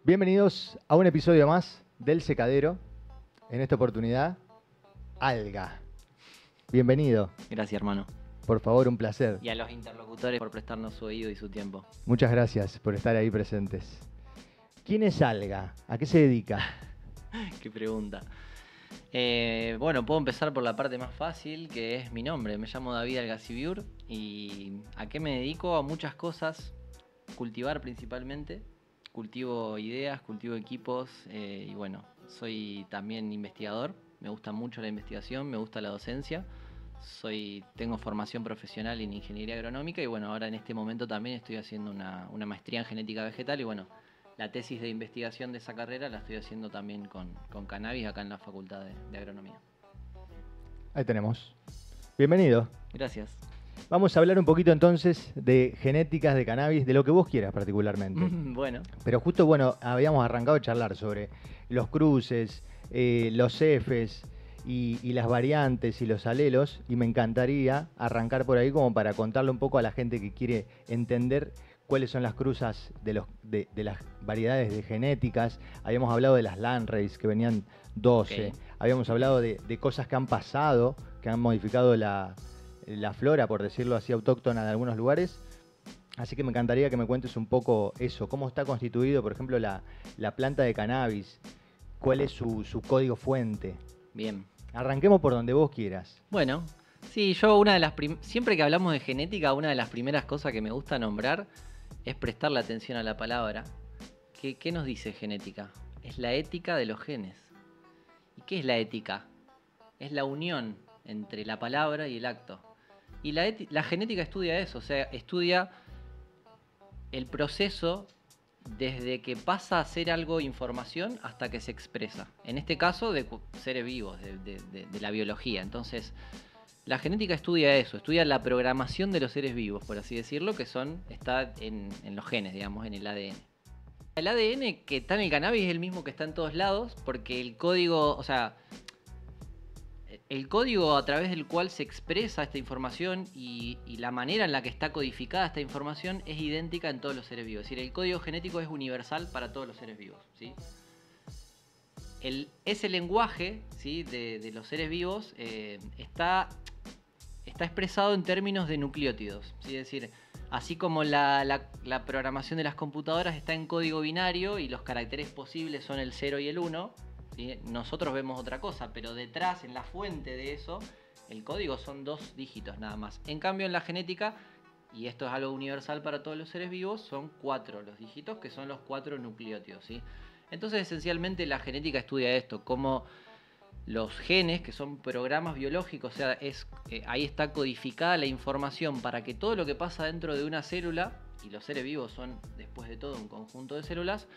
Bienvenidos a un episodio más del Secadero. En esta oportunidad, Alga. Bienvenido. Gracias, hermano. Por favor, un placer. Y a los interlocutores por prestarnos su oído y su tiempo. Muchas gracias por estar ahí presentes. ¿Quién es Alga? ¿A qué se dedica? Qué pregunta. Bueno, puedo empezar por la parte más fácil, que es mi nombre. Me llamo David Algaciviur. ¿Y a qué me dedico? A muchas cosas. Cultivar principalmente. Cultivo ideas, cultivo equipos y bueno, soy también investigador. Me gusta mucho la investigación, me gusta la docencia. Tengo formación profesional en ingeniería agronómica y bueno, ahora en este momento también estoy haciendo una maestría en genética vegetal y bueno, la tesis de investigación de esa carrera la estoy haciendo también con cannabis acá en la Facultad de Agronomía. Ahí tenemos. Bienvenido. Gracias. Vamos a hablar un poquito entonces de genéticas de cannabis, de lo que vos quieras particularmente. Bueno. Pero justo, bueno, habíamos arrancado a charlar sobre los cruces, los Fs y las variantes y los alelos, y me encantaría arrancar por ahí como para contarle un poco a la gente que quiere entender cuáles son las cruzas de las variedades de genéticas. Habíamos hablado de las Landrace, que venían 12. Okay. Habíamos hablado de cosas que han pasado, que han modificado la flora, por decirlo así, autóctona de algunos lugares. Así que me encantaría que me cuentes un poco eso, cómo está constituido, por ejemplo, la planta de cannabis, cuál es su código fuente. Bien. Arranquemos por donde vos quieras. Bueno, sí, yo siempre que hablamos de genética, una de las primeras cosas que me gusta nombrar es prestarle atención a la palabra. ¿Qué nos dice genética? Es la ética de los genes. ¿Y qué es la ética? Es la unión entre la palabra y el acto. Y la genética estudia eso, o sea, estudia el proceso desde que pasa a ser algo información hasta que se expresa. En este caso, de seres vivos, de la biología. Entonces, la genética estudia eso, estudia la programación de los seres vivos, por así decirlo, que está en los genes, digamos, en el ADN. El ADN que está en el cannabis es el mismo que está en todos lados, porque el código, o sea, el código a través del cual se expresa esta información y la manera en la que está codificada esta información es idéntica en todos los seres vivos. Es decir, el código genético es universal para todos los seres vivos, ¿sí? Ese lenguaje, ¿sí?, de los seres vivos está expresado en términos de nucleótidos, ¿sí? Es decir, así como la programación de las computadoras está en código binario y los caracteres posibles son el 0 y el 1, ¿sí? Nosotros vemos otra cosa, pero detrás, en la fuente de eso, el código son 2 dígitos nada más. En cambio, en la genética, y esto es algo universal para todos los seres vivos, son 4 los dígitos, que son los 4 nucleótidos, ¿sí? Entonces, esencialmente, la genética estudia esto, cómo los genes, que son programas biológicos, o sea, ahí está codificada la información para que todo lo que pasa dentro de una célula, y los seres vivos son, después de todo, un conjunto de células,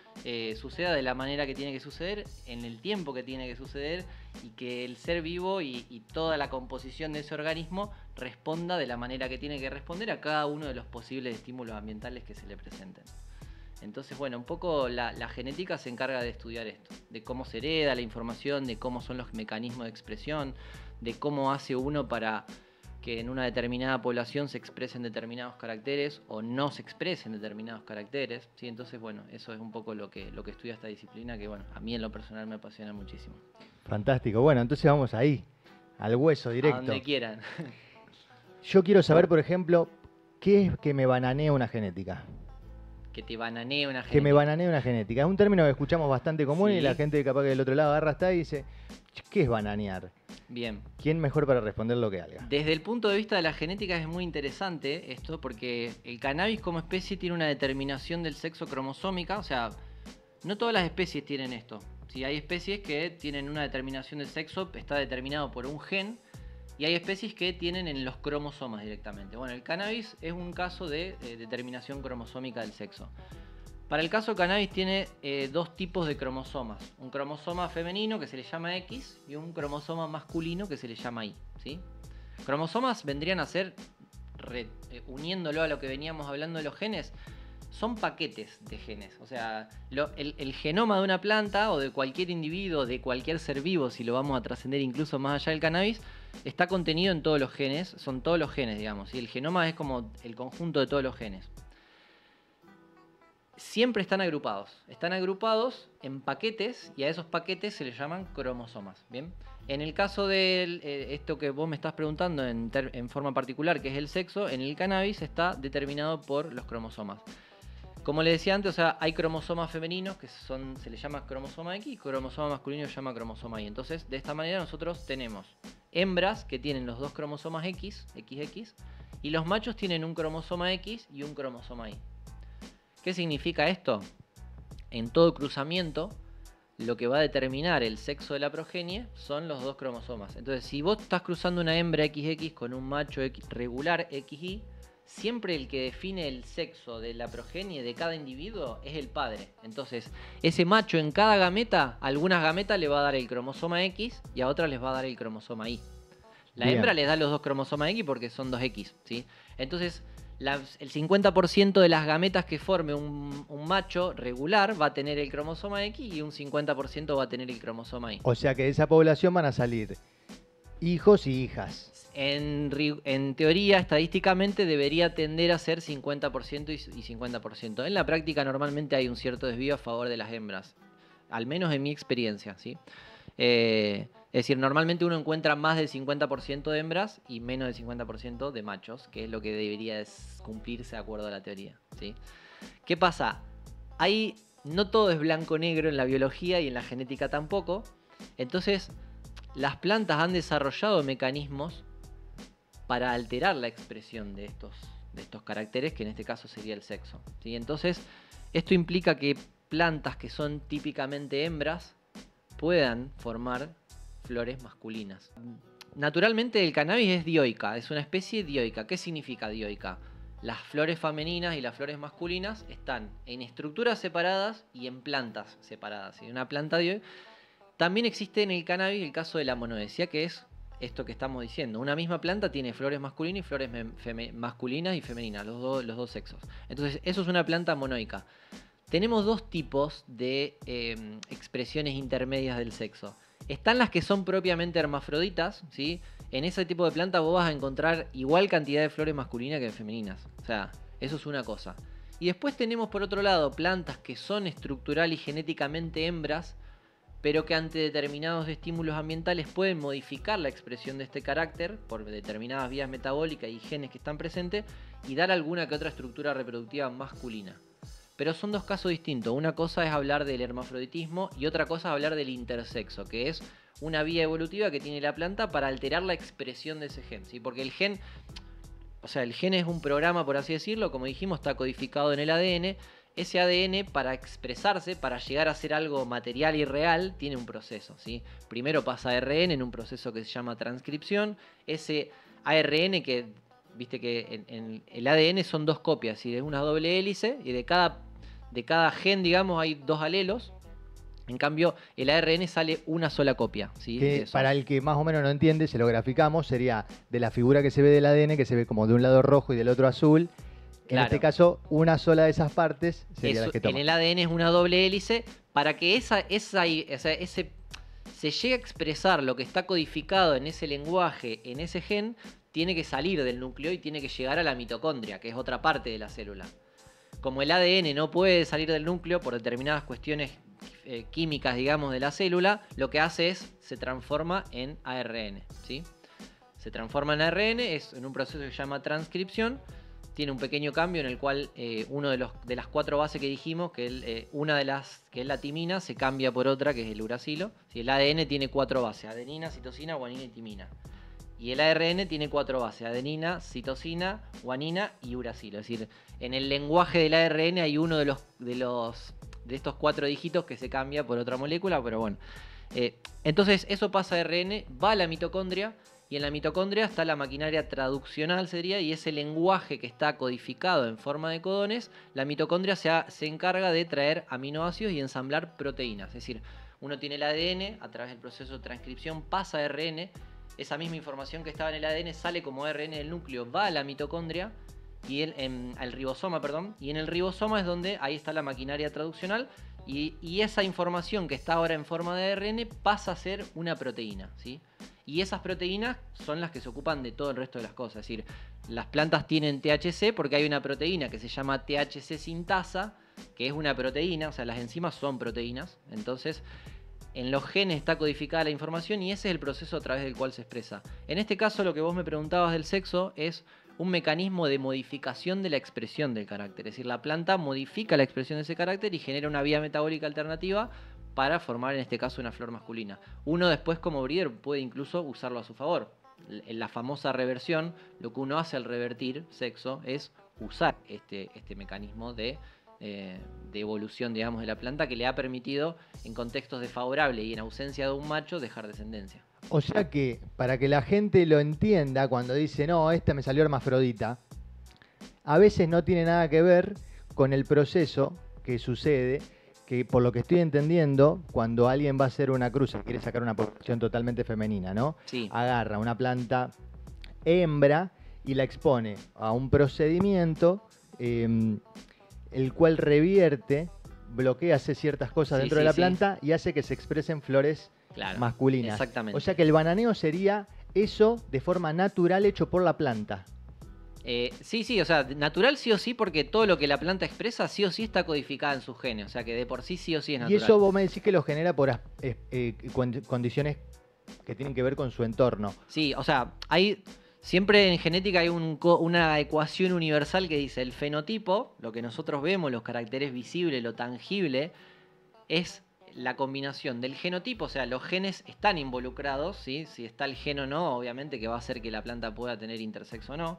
suceda de la manera que tiene que suceder, en el tiempo que tiene que suceder, y que el ser vivo y toda la composición de ese organismo responda de la manera que tiene que responder a cada uno de los posibles estímulos ambientales que se le presenten. Entonces, bueno, un poco la genética se encarga de estudiar esto, de cómo se hereda la información, de cómo son los mecanismos de expresión, de cómo hace uno para que en una determinada población se expresen determinados caracteres o no se expresen determinados caracteres, ¿sí? Entonces, bueno, eso es un poco lo que estudia esta disciplina, que bueno, a mí en lo personal me apasiona muchísimo. Fantástico. Bueno, entonces vamos ahí, al hueso directo. A donde quieran. Yo quiero saber, por ejemplo, ¿qué es que me bananea una genética? Que te bananee una genética. Que me bananee una genética. Es un término que escuchamos bastante común, Sí. Y la gente capaz que del otro lado agarra hasta ahí y dice, ¿qué es bananear? Bien. ¿Quién mejor para responder lo que Alga? Desde el punto de vista de la genética es muy interesante esto, porque el cannabis como especie tiene una determinación del sexo cromosómica, o sea, no todas las especies tienen esto. Si hay especies que tienen una determinación del sexo, está determinado por un gen, y hay especies que tienen en los cromosomas directamente. Bueno, el cannabis es un caso de determinación cromosómica del sexo. Para el caso cannabis tiene 2 tipos de cromosomas. Un cromosoma femenino que se le llama X y un cromosoma masculino que se le llama Y, ¿sí? Cromosomas vendrían a ser, uniéndolo a lo que veníamos hablando de los genes, son paquetes de genes. O sea, el genoma de una planta o de cualquier individuo, de cualquier ser vivo, si lo vamos a trascender incluso más allá del cannabis, está contenido en todos los genes, son todos los genes, digamos. Y el genoma es como el conjunto de todos los genes. siempre están agrupados. Están agrupados en paquetes y a esos paquetes se les llaman cromosomas. ¿Bien? En el caso de esto que vos me estás preguntando en forma particular, que es el sexo, en el cannabis está determinado por los cromosomas. Como le decía antes, o sea, hay cromosomas femeninos que se les llama cromosoma X y cromosoma masculino se llama cromosoma Y. Entonces, de esta manera nosotros tenemos hembras que tienen los dos cromosomas X, XX, y los machos tienen un cromosoma X y un cromosoma Y. ¿Qué significa esto? En todo cruzamiento, lo que va a determinar el sexo de la progenie son los dos cromosomas. Entonces, si vos estás cruzando una hembra XX con un macho regular XY, siempre el que define el sexo de la progenie de cada individuo es el padre. Entonces, ese macho en cada gameta, a algunas gametas le va a dar el cromosoma X y a otras les va a dar el cromosoma Y. La Bien. hembra les da los dos cromosomas X porque son dos X, ¿sí? Entonces, el 50% de las gametas que forme un macho regular va a tener el cromosoma X y un 50% va a tener el cromosoma Y. O sea que de esa población van a salir hijos y hijas. En teoría, estadísticamente, debería tender a ser 50% y 50%. En la práctica, normalmente hay un cierto desvío a favor de las hembras. Al menos en mi experiencia, ¿sí? Es decir, normalmente uno encuentra más del 50% de hembras y menos del 50% de machos, que es lo que debería cumplirse de acuerdo a la teoría, ¿sí? ¿Qué pasa? No todo es blanco-negro en la biología y en la genética tampoco. Entonces, las plantas han desarrollado mecanismos para alterar la expresión de estos caracteres, que en este caso sería el sexo, ¿sí? Entonces, esto implica que plantas que son típicamente hembras puedan formar flores masculinas. Naturalmente el cannabis es dioica, es una especie dioica. ¿Qué significa dioica? Las flores femeninas y las flores masculinas están en estructuras separadas y en plantas separadas, ¿sí? Una planta dioica. También existe en el cannabis el caso de la monoesia, que es esto que estamos diciendo. Una misma planta tiene flores masculinas y flores masculinas y femeninas, los dos sexos. Entonces, eso es una planta monoica. Tenemos dos tipos de expresiones intermedias del sexo. Están las que son propiamente hermafroditas, ¿sí? En ese tipo de plantas vos vas a encontrar igual cantidad de flores masculinas que femeninas. O sea, eso es una cosa. Y después tenemos por otro lado plantas que son estructural y genéticamente hembras, pero que ante determinados estímulos ambientales pueden modificar la expresión de este carácter por determinadas vías metabólicas y genes que están presentes y dar alguna que otra estructura reproductiva masculina. Pero son dos casos distintos. Una cosa es hablar del hermafroditismo y otra cosa es hablar del intersexo, que es una vía evolutiva que tiene la planta para alterar la expresión de ese gen, ¿sí? Porque el gen es un programa, por así decirlo, como dijimos, está codificado en el ADN. Ese ADN, para expresarse, para llegar a ser algo material y real, tiene un proceso, ¿sí? Primero pasa a ARN en un proceso que se llama transcripción. Ese ARN que, viste que en el ADN son dos copias, ¿sí? Es una doble hélice y de cada gen, digamos, hay dos alelos. En cambio, el ARN sale una sola copia, ¿sí? Que para el que más o menos no entiende, se lo graficamos, sería de la figura que se ve del ADN, que se ve como de un lado rojo y del otro azul. En Claro. este caso, una sola de esas partes sería la que toma. En el ADN es una doble hélice para que se llegue a expresar lo que está codificado en ese lenguaje, en ese gen, tiene que salir del núcleo y tiene que llegar a la mitocondria, que es otra parte de la célula. Como el ADN no puede salir del núcleo por determinadas cuestiones químicas, digamos, de la célula, lo que hace es se transforma en ARN, ¿sí? Se transforma en ARN, es en un proceso que se llama transcripción. Tiene un pequeño cambio en el cual uno de las cuatro bases que dijimos, una de las que es la timina, se cambia por otra que es el uracilo. ¿Sí? El ADN tiene cuatro bases: adenina, citosina, guanina y timina. Y el ARN tiene cuatro bases: adenina, citosina, guanina y uracilo. Es decir, en el lenguaje del ARN hay uno de estos cuatro dígitos que se cambia por otra molécula, pero bueno. Entonces eso pasa a ARN, va a la mitocondria. Y en la mitocondria está la maquinaria traduccional, sería, y ese lenguaje que está codificado en forma de codones, la mitocondria se encarga de traer aminoácidos y ensamblar proteínas. Es decir, uno tiene el ADN, a través del proceso de transcripción pasa a ARN, esa misma información que estaba en el ADN sale como ARN del núcleo, va a la mitocondria, y al ribosoma, perdón, y en el ribosoma es donde ahí está la maquinaria traduccional, y esa información que está ahora en forma de ARN pasa a ser una proteína, ¿sí? Y esas proteínas son las que se ocupan de todo el resto de las cosas. Es decir, las plantas tienen THC porque hay una proteína que se llama THC sintasa que es una proteína, o sea, las enzimas son proteínas, entonces en los genes está codificada la información y ese es el proceso a través del cual se expresa. En este caso, lo que vos me preguntabas del sexo es un mecanismo de modificación de la expresión del carácter. Es decir, la planta modifica la expresión de ese carácter y genera una vía metabólica alternativa para formar, en este caso, una flor masculina. Uno después, como breeder, puede incluso usarlo a su favor. En la famosa reversión, lo que uno hace al revertir sexo es usar este mecanismo de evolución, digamos, de la planta, que le ha permitido, en contextos desfavorables y en ausencia de un macho, dejar descendencia. O sea que, para que la gente lo entienda, cuando dice, no, esta me salió hermafrodita, a veces no tiene nada que ver con el proceso que sucede, que por lo que estoy entendiendo, cuando alguien va a hacer una cruza, quiere sacar una población totalmente femenina, ¿no? Sí. Agarra una planta hembra y la expone a un procedimiento, el cual revierte, bloquea, hace ciertas cosas dentro de la planta y hace que se expresen flores masculinas. Exactamente. O sea que el bananeo sería eso de forma natural hecho por la planta. Sí, o sea, natural sí o sí, porque todo lo que la planta expresa sí o sí está codificado en sus genes, o sea que de por sí sí o sí es natural. Y eso vos me decís que lo genera por condiciones que tienen que ver con su entorno. Sí, o sea, siempre en genética hay una ecuación universal que dice el fenotipo, lo que nosotros vemos, los caracteres visibles, lo tangible, es la combinación del genotipo, o sea, los genes están involucrados, ¿sí? Si está el gen o no, obviamente que va a hacer que la planta pueda tener intersexo o no,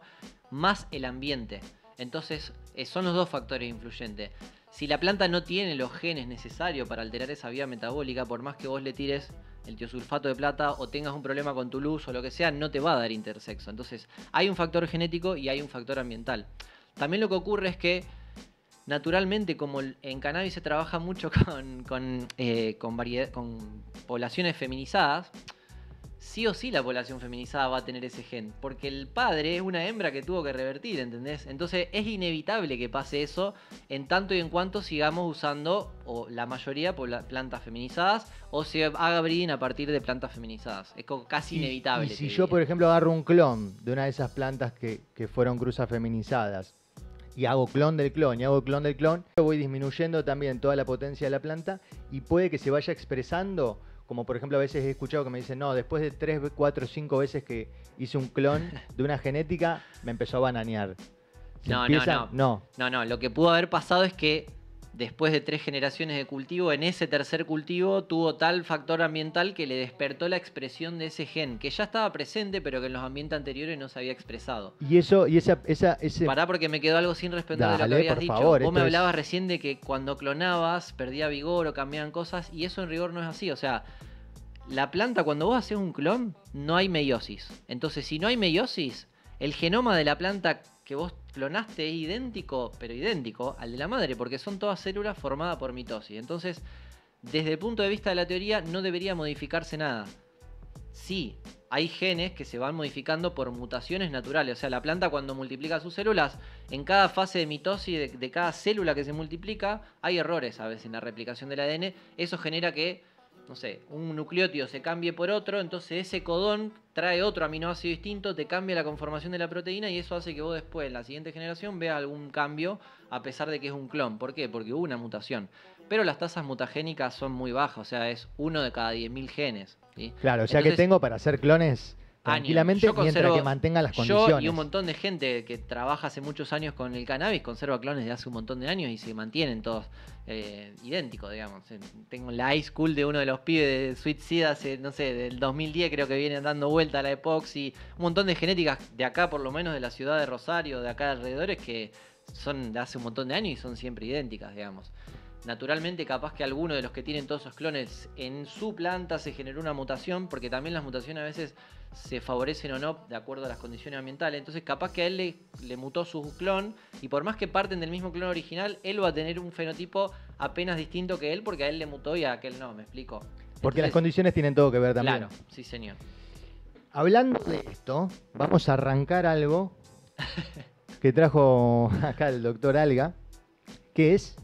más el ambiente. Entonces, son los dos factores influyentes. Si la planta no tiene los genes necesarios para alterar esa vía metabólica, por más que vos le tires el tiosulfato de plata o tengas un problema con tu luz o lo que sea, no te va a dar intersexo. Entonces, hay un factor genético y hay un factor ambiental. También lo que ocurre es que naturalmente, como en cannabis se trabaja mucho con poblaciones feminizadas, sí o sí la población feminizada va a tener ese gen, porque el padre es una hembra que tuvo que revertir, ¿entendés? Entonces es inevitable que pase eso en tanto y en cuanto sigamos usando, o la mayoría, plantas feminizadas, o se haga breeding a partir de plantas feminizadas. Es casi inevitable. Y si yo, por ejemplo, agarro un clon de una de esas plantas que fueron cruzas feminizadas, y hago clon del clon, voy disminuyendo también toda la potencia de la planta y puede que se vaya expresando, como por ejemplo a veces he escuchado que me dicen, no, después de 3, 4, 5 veces que hice un clon de una genética, me empezó a bananear. No, lo que pudo haber pasado es que después de 3 generaciones de cultivo, en ese tercer cultivo tuvo tal factor ambiental que le despertó la expresión de ese gen, que ya estaba presente, pero que en los ambientes anteriores no se había expresado. Y ese... Pará, porque me quedó algo sin responder de lo que habías dicho. Favor, vos me hablabas recién de que cuando clonabas perdía vigor o cambiaban cosas, y eso en rigor no es así. O sea, la planta, cuando vos haces un clon, no hay meiosis. Entonces, si no hay meiosis, el genoma de la planta que vos clonaste es idéntico, pero idéntico al de la madre, porque son todas células formadas por mitosis. Entonces, desde el punto de vista de la teoría, no debería modificarse nada. Sí, hay genes que se van modificando por mutaciones naturales. O sea, la planta cuando multiplica sus células, en cada fase de mitosis de cada célula que se multiplica, hay errores a veces en la replicación del ADN. Eso genera que, no sé, un nucleótido se cambie por otro, entonces ese codón trae otro aminoácido distinto, te cambia la conformación de la proteína y eso hace que vos después, en la siguiente generación, veas algún cambio a pesar de que es un clon. ¿Por qué? Porque hubo una mutación. Pero las tasas mutagénicas son muy bajas, o sea, es 1 de cada 10.000 genes. ¿Sí? Claro, o sea, entonces, que tengo para hacer clones tranquilamente mientras que mantenga las condiciones. Yo y un montón de gente que trabaja hace muchos años con el cannabis conserva clones de hace un montón de años y se mantienen todos idénticos, digamos. Tengo la high school de uno de los pibes de Sweet Seed hace, no sé, del 2010 creo que vienen dando vuelta a la epoxi. Un montón de genéticas de acá, por lo menos de la ciudad de Rosario, de acá alrededores, que son de hace un montón de años y son siempre idénticas, digamos. Naturalmente, capaz que alguno de los que tienen todos esos clones en su planta se generó una mutación, porque también las mutaciones a veces se favorecen o no de acuerdo a las condiciones ambientales. Entonces, capaz que a él le mutó su clon, y por más que parten del mismo clon original, él va a tener un fenotipo apenas distinto que él, porque a él le mutó y a aquel no, ¿me explico? Porque las condiciones tienen todo que ver también. Claro, sí señor. Hablando de esto, vamos a arrancar algo que trajo acá el doctor Alga, que es...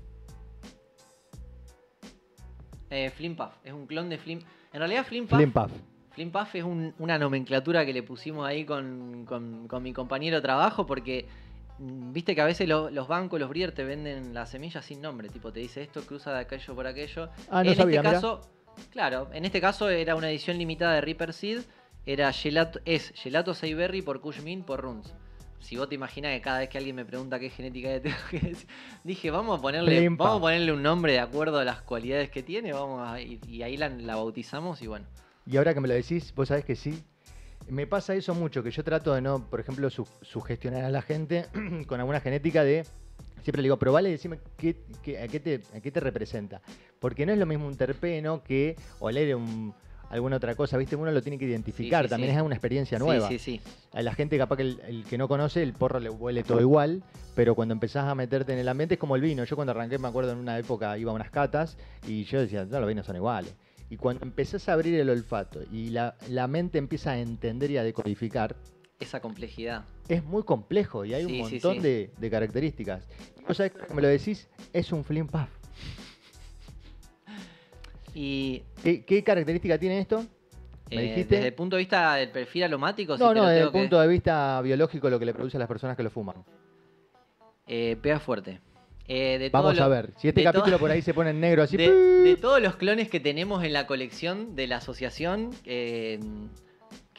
Flimpuff, es un clon de Flim. En realidad Flimpuff es una nomenclatura que le pusimos ahí con mi compañero de trabajo, porque viste que a veces los bancos, los breeders te venden las semillas sin nombre, tipo te dice esto cruza de aquello por aquello. Ah, no En sabía, este mirá. caso, claro, en este caso era una edición limitada de Reaper Seed, es Gelato Seiberry por Kushmin por Runs. Si vos te imaginas que cada vez que alguien me pregunta qué genética tengo que decir, dije, vamos a Flimpa. ponerle un nombre de acuerdo a las cualidades que tiene, y ahí la bautizamos y bueno. Y ahora que me lo decís, vos sabés que sí. Me pasa eso mucho, que yo trato de no, por ejemplo, sugestionar a la gente con alguna genética de... Siempre le digo, probale y decime a qué te representa. Porque no es lo mismo un terpeno que oler alguna otra cosa, ¿viste? Uno lo tiene que identificar, Sí, sí, también sí. es una experiencia nueva. Sí, sí, sí. A la gente capaz que el que no conoce, el porro le huele todo igual, pero cuando empezás a meterte en el ambiente es como el vino. Yo cuando arranqué, me acuerdo en una época iba a unas catas y yo decía, no, los vinos son iguales. Y cuando empezás a abrir el olfato y la mente empieza a entender y a decodificar, Esa complejidad. es muy complejo y hay un Sí, sí, montón sí. de características. Vos sabés que me lo decís, es un Flim Puff. Y ¿Qué característica tiene esto? ¿Me dijiste? desde el punto de vista del perfil aromático, No, sí te no, lo desde tengo el punto de vista biológico, lo que le produce a las personas que lo fuman. pega fuerte. Vamos a ver, si este capítulo por ahí se pone en negro así... de todos los clones que tenemos en la colección de la asociación, que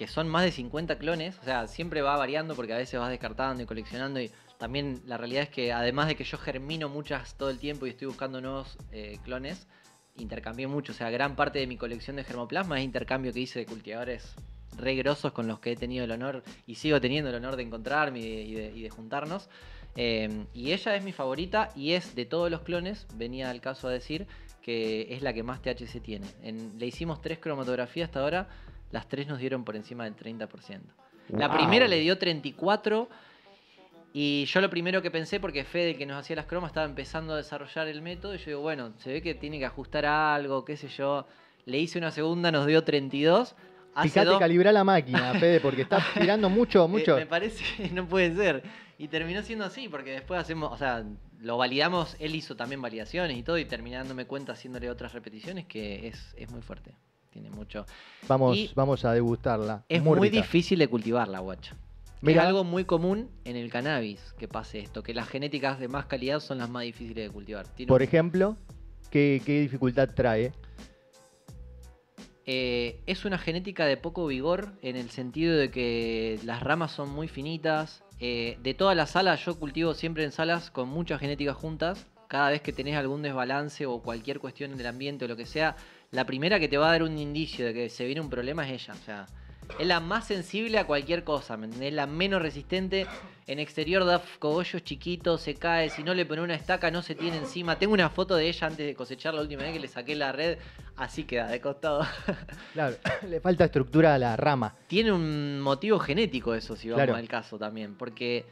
son más de 50 clones, o sea, siempre va variando porque a veces vas descartando y coleccionando, y también la realidad es que además de que yo germino muchas todo el tiempo y estoy buscando nuevos clones, intercambié mucho, o sea, gran parte de mi colección de germoplasma es intercambio que hice de cultivadores re grosos con los que he tenido el honor y sigo teniendo el honor de encontrarme y de juntarnos. Y ella es mi favorita y es de todos los clones, venía al caso a decir que es la que más THC tiene. Le hicimos 3 cromatografías hasta ahora, las 3 nos dieron por encima del 30%. La Wow. primera le dio 34%. Y yo lo primero que pensé, porque Fede, que nos hacía las cromas, estaba empezando a desarrollar el método, y yo digo, bueno, se ve que tiene que ajustar a algo, qué sé yo. Le hice una segunda, nos dio 32. Fíjate, calibrá la máquina, Fede, porque está tirando mucho. Me parece que no puede ser. Y terminó siendo así, porque después hacemos, o sea, lo validamos, él hizo también validaciones y todo, y terminé dándome cuenta haciéndole otras repeticiones, que es muy fuerte. Tiene mucho. Vamos a degustarla. Es muy difícil de cultivar la guacha. Mirá. Es algo muy común en el cannabis que pase esto, que las genéticas de más calidad son las más difíciles de cultivar. Por ejemplo, ¿qué dificultad trae? Es una genética de poco vigor en el sentido de que las ramas son muy finitas. De todas las salas, yo cultivo siempre en salas con muchas genéticas juntas. Cada vez que tenés algún desbalance o cualquier cuestión en el ambiente o lo que sea, la primera que te va a dar un indicio de que se viene un problema es ella. O sea, es la más sensible a cualquier cosa, ¿me entendés? La menos resistente. En exterior da cogollos chiquitos, se cae. Si no le pone una estaca, no se tiene encima. Tengo una foto de ella antes de cosechar la última vez que le saqué la red. Así queda, de costado. Claro, le falta estructura a la rama. Tiene un motivo genético eso, si vamos al caso también. Porque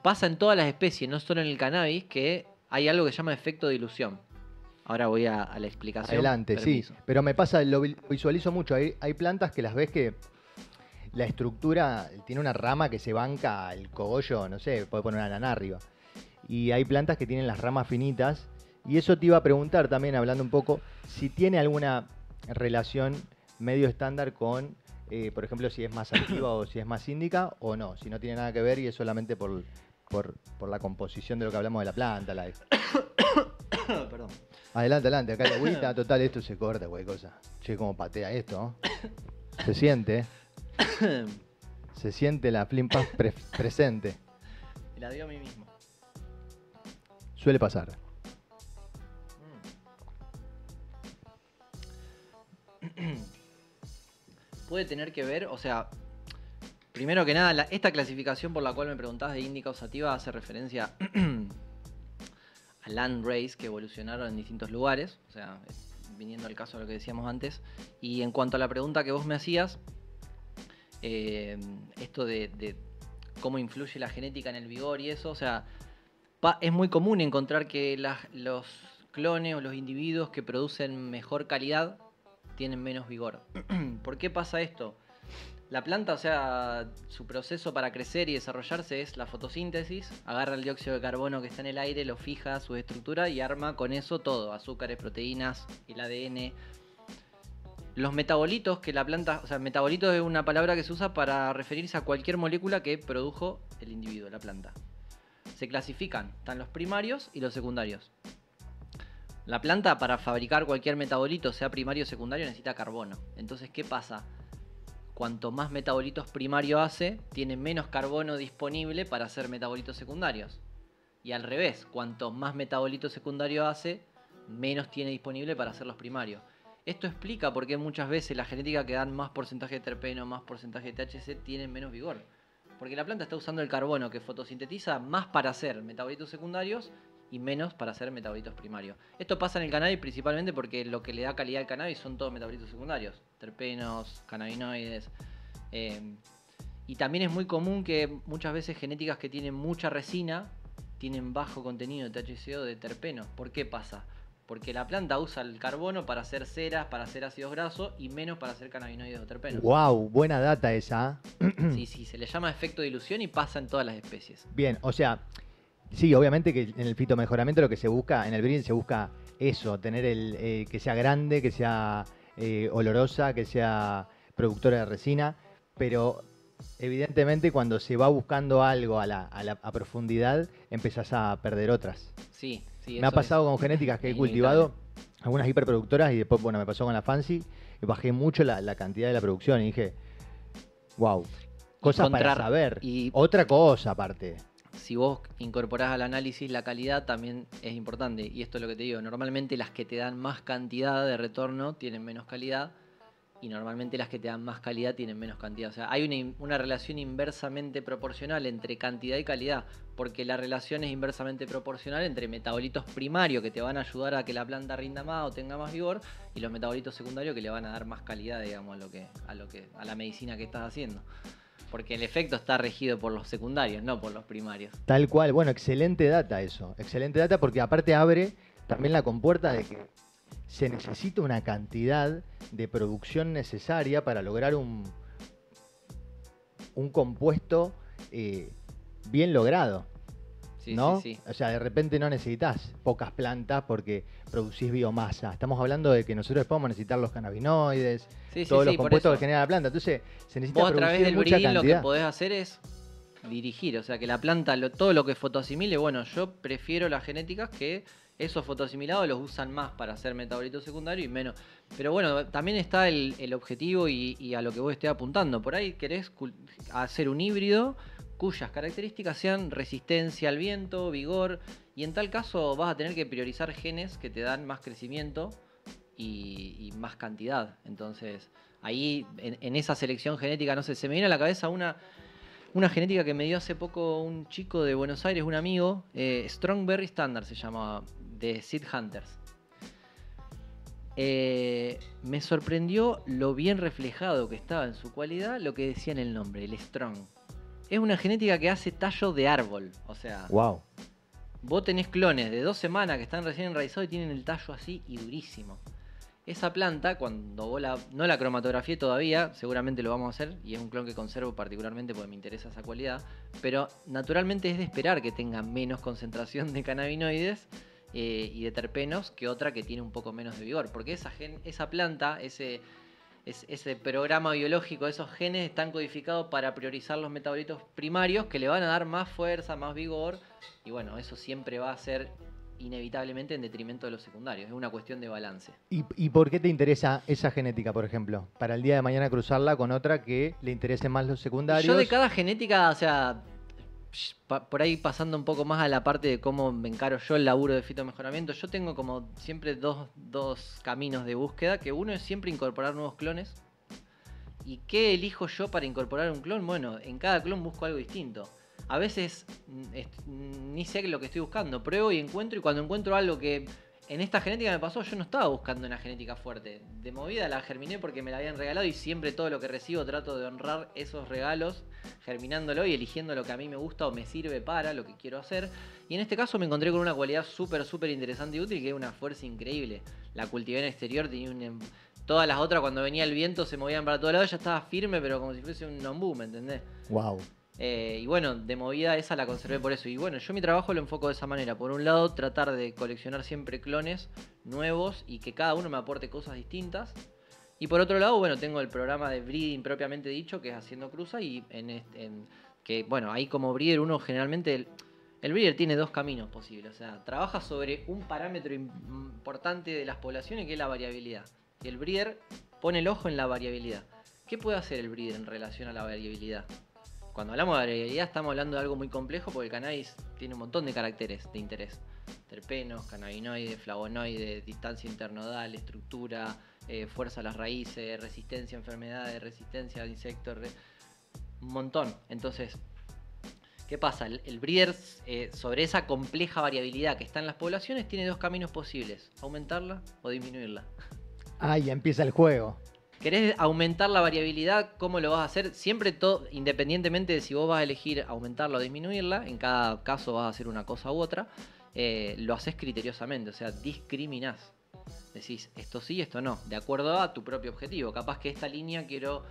pasa en todas las especies, no solo en el cannabis, que hay algo que se llama efecto de ilusión. Ahora voy a la explicación. Adelante, Permiso. sí. Pero me pasa, lo visualizo mucho. Hay plantas que las ves que la estructura tiene una rama que se banca el cogollo, no sé, puede poner una ananá arriba. Y hay plantas que tienen las ramas finitas. Y eso te iba a preguntar también, hablando un poco, si tiene alguna relación medio estándar con, por ejemplo, si es más activa o si es más índica o no. Si no tiene nada que ver y es solamente por la composición de lo que hablamos de la planta. Perdón. Adelante, acá la agüita. Total, esto se corta, güey, cosa. Che, cómo patea esto, ¿no? Se siente, Se siente la Flim Puff presente. Me la dio a mí mismo. Suele pasar. Puede tener que ver, o sea, primero que nada, esta clasificación por la cual me preguntás de índica o sativa hace referencia a land race que evolucionaron en distintos lugares, o sea, viniendo al caso de lo que decíamos antes. Y en cuanto a la pregunta que vos me hacías, esto de cómo influye la genética en el vigor y eso, o sea, es muy común encontrar que los clones o los individuos que producen mejor calidad tienen menos vigor. ¿Por qué pasa esto? La planta, o sea, su proceso para crecer y desarrollarse es la fotosíntesis. Agarra el dióxido de carbono que está en el aire, lo fija, su estructura y arma con eso todo. Azúcares, proteínas, el ADN. Los metabolitos que la planta... O sea, metabolitos es una palabra que se usa para referirse a cualquier molécula que produjo el individuo, la planta. se clasifican. Están los primarios y los secundarios. La planta, para fabricar cualquier metabolito, sea primario o secundario, necesita carbono. Entonces, ¿qué pasa? Cuanto más metabolitos primario hace, tiene menos carbono disponible para hacer metabolitos secundarios. Y al revés, cuanto más metabolitos secundarios hace, menos tiene disponible para hacer los primarios. Esto explica por qué muchas veces la genética que dan más porcentaje de terpeno, más porcentaje de THC, tienen menos vigor. Porque la planta está usando el carbono que fotosintetiza más para hacer metabolitos secundarios y menos para hacer metabolitos primarios. Esto pasa en el cannabis principalmente porque lo que le da calidad al cannabis son todos metabolitos secundarios. Terpenos, cannabinoides. Y también es muy común que muchas veces genéticas que tienen mucha resina tienen bajo contenido de THC o de terpenos. ¿Por qué pasa? Porque la planta usa el carbono para hacer ceras, para hacer ácidos grasos y menos para hacer cannabinoides o terpenos. Wow, buena data esa. Sí, se le llama efecto de dilución y pasa en todas las especies. Bien, o sea, sí, obviamente que en el fitomejoramiento lo que se busca, en el breeding se busca eso, tener que sea grande, que sea olorosa, que sea productora de resina, pero evidentemente cuando se va buscando algo a profundidad, empezás a perder otras. Sí. Me ha pasado con genéticas que he cultivado, algunas hiperproductoras, y después, bueno, me pasó con la Fancy, y bajé mucho la cantidad de la producción y dije, wow, cosas para saber. Y otra cosa aparte. Si vos incorporás al análisis la calidad, también es importante. Y esto es lo que te digo, normalmente las que te dan más cantidad de retorno tienen menos calidad, y normalmente las que te dan más calidad tienen menos cantidad. O sea, hay una relación inversamente proporcional entre cantidad y calidad, porque la relación es inversamente proporcional entre metabolitos primarios que te van a ayudar a que la planta rinda más o tenga más vigor, y los metabolitos secundarios que le van a dar más calidad, digamos, a la medicina que estás haciendo. Porque el efecto está regido por los secundarios, no por los primarios. Tal cual. Bueno, excelente data eso. Excelente data porque aparte abre también la compuerta de que se necesita una cantidad de producción necesaria para lograr un compuesto bien logrado. Sí, ¿no? Sí. O sea, de repente no necesitas pocas plantas porque producís biomasa. Estamos hablando de que nosotros podemos necesitar los cannabinoides, todos los compuestos que genera la planta. Entonces, se necesita vos, producir a través del mucha breeding cantidad. Lo que podés hacer es dirigir, o sea, que la planta, todo lo que fotoasimile, bueno, yo prefiero las genéticas que esos fotoasimilados los usan más para hacer metabolitos secundarios y menos. Pero bueno, también está el objetivo y a lo que vos estés apuntando. Por ahí querés hacer un híbrido cuyas características sean resistencia al viento, vigor, y en tal caso vas a tener que priorizar genes que te dan más crecimiento y más cantidad. Entonces, ahí en esa selección genética, no sé, se me viene a la cabeza una genética que me dio hace poco un chico de Buenos Aires, un amigo, Strongberry Standard se llamaba, de Seed Hunters. Me sorprendió lo bien reflejado que estaba en su cualidad lo que decía en el nombre, el Strong. Es una genética que hace tallo de árbol, o sea... Wow. Vos tenés clones de 2 semanas que están recién enraizados y tienen el tallo así y durísimo. Esa planta, cuando vos no la cromatografié todavía, seguramente lo vamos a hacer, y es un clon que conservo particularmente porque me interesa esa cualidad, pero naturalmente es de esperar que tenga menos concentración de cannabinoides y de terpenos que otra que tiene un poco menos de vigor, porque esa planta, ese programa biológico, esos genes están codificados para priorizar los metabolitos primarios que le van a dar más fuerza, más vigor, y bueno, eso siempre va a ser inevitablemente en detrimento de los secundarios. Es una cuestión de balance. ¿Y por qué te interesa esa genética, por ejemplo? Para el día de mañana cruzarla con otra que le interese más los secundarios. Yo de cada genética, o sea, por ahí pasando un poco más a la parte de cómo me encaro yo el laburo de fitomejoramiento, yo tengo como siempre dos caminos de búsqueda, que uno es siempre incorporar nuevos clones. ¿Y qué elijo yo para incorporar un clon? Bueno, en cada clon busco algo distinto. A veces ni sé lo que estoy buscando, pruebo y encuentro, y cuando encuentro algo que en esta genética me pasó, yo no estaba buscando una genética fuerte. De movida la germiné porque me la habían regalado y siempre todo lo que recibo trato de honrar esos regalos, germinándolo y eligiendo lo que a mí me gusta o me sirve para lo que quiero hacer. Y en este caso me encontré con una cualidad súper interesante y útil, que es una fuerza increíble. La cultivé en el exterior, tenía todas las otras cuando venía el viento se movían para todos lados, ya estaba firme, pero como si fuese un ombú, ¿me entendés? Wow. Y bueno, de movida esa la conservé por eso. Y bueno, yo mi trabajo lo enfoco de esa manera. Por un lado, tratar de coleccionar siempre clones nuevos y que cada uno me aporte cosas distintas. Y por otro lado, bueno, tengo el programa de breeding propiamente dicho, que es Haciendo Cruza. Y que bueno, ahí como breeder uno generalmente El breeder tiene dos caminos posibles, o sea, trabaja sobre un parámetro importante de las poblaciones que es la variabilidad. Y el breeder pone el ojo en la variabilidad. ¿Qué puede hacer el breeder en relación a la variabilidad? Cuando hablamos de variabilidad estamos hablando de algo muy complejo porque el cannabis tiene un montón de caracteres de interés. Terpenos, cannabinoides, flavonoides, distancia internodal, estructura, fuerza a las raíces, resistencia a enfermedades, resistencia a insectos, un montón. Entonces, ¿qué pasa? El breeder, sobre esa compleja variabilidad que está en las poblaciones, tiene dos caminos posibles: aumentarla o disminuirla. Ah, ya empieza el juego. ¿Querés aumentar la variabilidad? ¿Cómo lo vas a hacer? Siempre todo, independientemente de si vos vas a elegir aumentarla o disminuirla, en cada caso vas a hacer una cosa u otra, lo haces criteriosamente, o sea, discriminás. Decís, esto sí, esto no, de acuerdo a tu propio objetivo. Capaz que esta línea quiero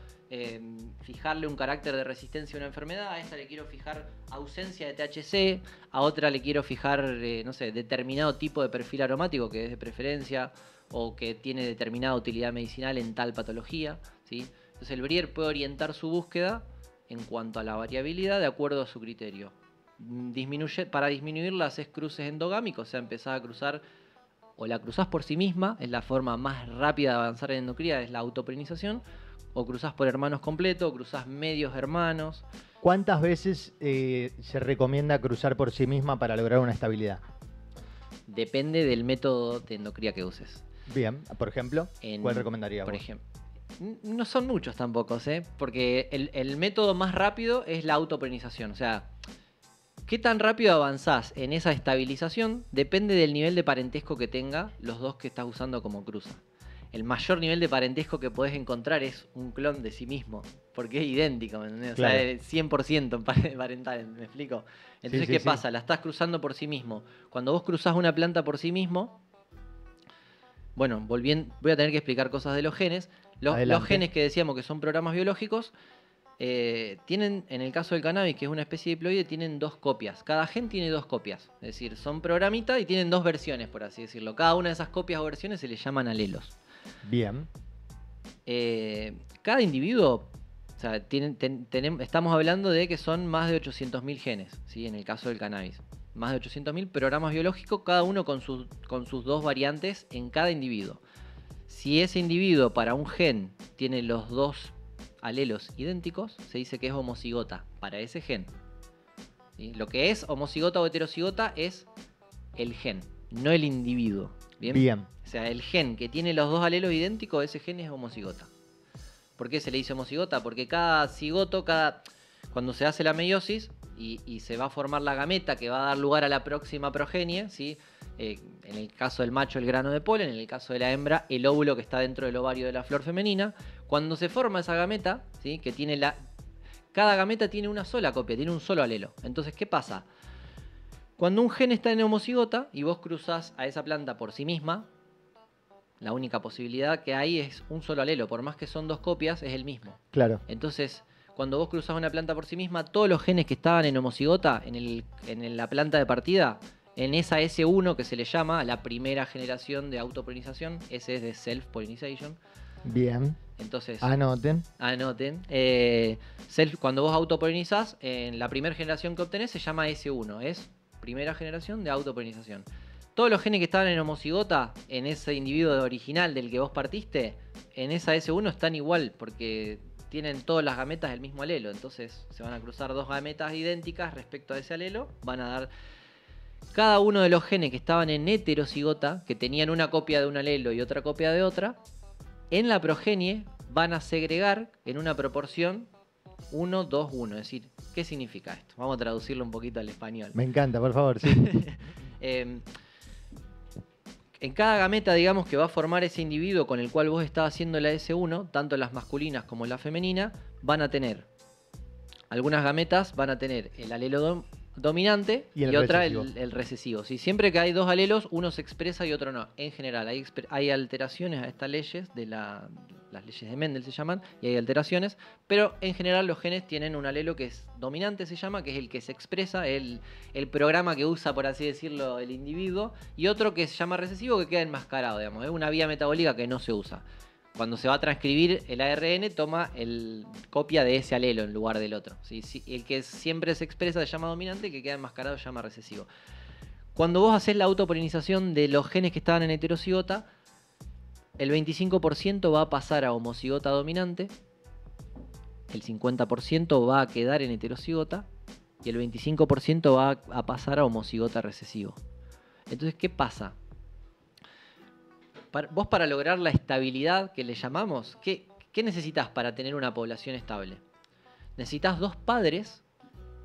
fijarle un carácter de resistencia a una enfermedad, a esta le quiero fijar ausencia de THC, a otra le quiero fijar, no sé, determinado tipo de perfil aromático que es de preferencia, o que tiene determinada utilidad medicinal en tal patología, ¿sí? Entonces el breeder puede orientar su búsqueda en cuanto a la variabilidad de acuerdo a su criterio. Para disminuirla haces cruces endogámicos, o sea, empezás a cruzar, o la cruzás por sí misma, es la forma más rápida de avanzar en endocrina, es la autopolinización, o cruzás por hermanos completos, o cruzás medios hermanos. ¿Cuántas veces se recomienda cruzar por sí misma para lograr una estabilidad? Depende del método de endocría que uses. Bien, por ejemplo, ¿cuál recomendarías por vos? ejemplo, no son muchos tampoco, porque el método más rápido es la autopolinización. O sea, qué tan rápido avanzás en esa estabilización depende del nivel de parentesco que tenga los dos que estás usando como cruza. El mayor nivel de parentesco que podés encontrar es un clon de sí mismo, porque es idéntico, ¿me entendés? Claro. O sea, es 100% parental, ¿me explico? Entonces, Sí, ¿qué sí. pasa? La estás cruzando por sí mismo. Cuando vos cruzás una planta por sí mismo, bueno, voy a tener que explicar cosas de los genes. Los genes que decíamos que son programas biológicos, tienen, en el caso del cannabis, que es una especie de diploide, tienen dos copias. Cada gen tiene dos copias. Es decir, son programitas y tienen dos versiones, por así decirlo. Cada una de esas copias o versiones se le llaman alelos. Bien. Cada individuo, o sea, estamos hablando de que son más de 800.000 genes, ¿sí? En el caso del cannabis. Más de 800.000 programas biológicos, cada uno con sus dos variantes en cada individuo. Si ese individuo para un gen tiene los dos alelos idénticos, se dice que es homocigota para ese gen. ¿Sí? Lo que es homocigota o heterocigota es el gen, no el individuo. ¿Bien? O sea, el gen que tiene los dos alelos idénticos, ese gen es homocigota. ¿Por qué se le dice homocigota? Porque cada cigoto, cuando se hace la meiosis y se va a formar la gameta que va a dar lugar a la próxima progenie, ¿sí? En el caso del macho el grano de polen, en el caso de la hembra el óvulo que está dentro del ovario de la flor femenina. Cuando se forma esa gameta, ¿sí? Que tiene cada gameta tiene una sola copia, tiene un solo alelo. Entonces, ¿qué pasa? Cuando un gen está en homocigota y vos cruzás a esa planta por sí misma, la única posibilidad que hay es un solo alelo. Por más que son dos copias, es el mismo. Claro. Entonces, cuando vos cruzás una planta por sí misma, todos los genes que estaban en homocigota, en la planta de partida, en esa S1 que se le llama la primera generación de autopolinización, ese es de self-pollinization. Bien. Entonces, anoten. Cuando vos autopolinizás, en la primera generación que obtenés se llama S1, es primera generación de autopolinización. Todos los genes que estaban en homocigota, en ese individuo original del que vos partiste, en esa S1 están igual, porque tienen todas las gametas del mismo alelo. Entonces se van a cruzar dos gametas idénticas respecto a ese alelo, van a dar cada uno de los genes que estaban en heterocigota, que tenían una copia de un alelo y otra copia de otra, en la progenie van a segregar en una proporción 1, 2, 1. Es decir, ¿qué significa esto? Vamos a traducirlo un poquito al español. Me encanta, por favor, sí. En cada gameta, digamos, que va a formar ese individuo con el cual vos estás haciendo la S1, tanto las masculinas como la femenina, van a tener, algunas gametas van a tener el alelo dominante y otra el recesivo. ¿Sí? Siempre que hay dos alelos, uno se expresa y otro no. En general, hay alteraciones a estas leyes, las leyes de Mendel se llaman, y hay alteraciones, pero en general los genes tienen un alelo que es dominante, se llama, que es el que se expresa, el programa que usa, por así decirlo, el individuo, y otro que se llama recesivo, que queda enmascarado, digamos, es una vía metabólica que no se usa. cuando se va a transcribir el ARN, toma copia de ese alelo en lugar del otro. ¿Sí? El que siempre se expresa se llama dominante, el que queda enmascarado se llama recesivo. Cuando vos haces la autopolinización de los genes que estaban en heterocigota, el 25% va a pasar a homocigota dominante, el 50% va a quedar en heterocigota y el 25% va a pasar a homocigota recesivo. Entonces, ¿qué pasa? Vos, para lograr la estabilidad que le llamamos, ¿qué necesitas para tener una población estable? Necesitas 2 padres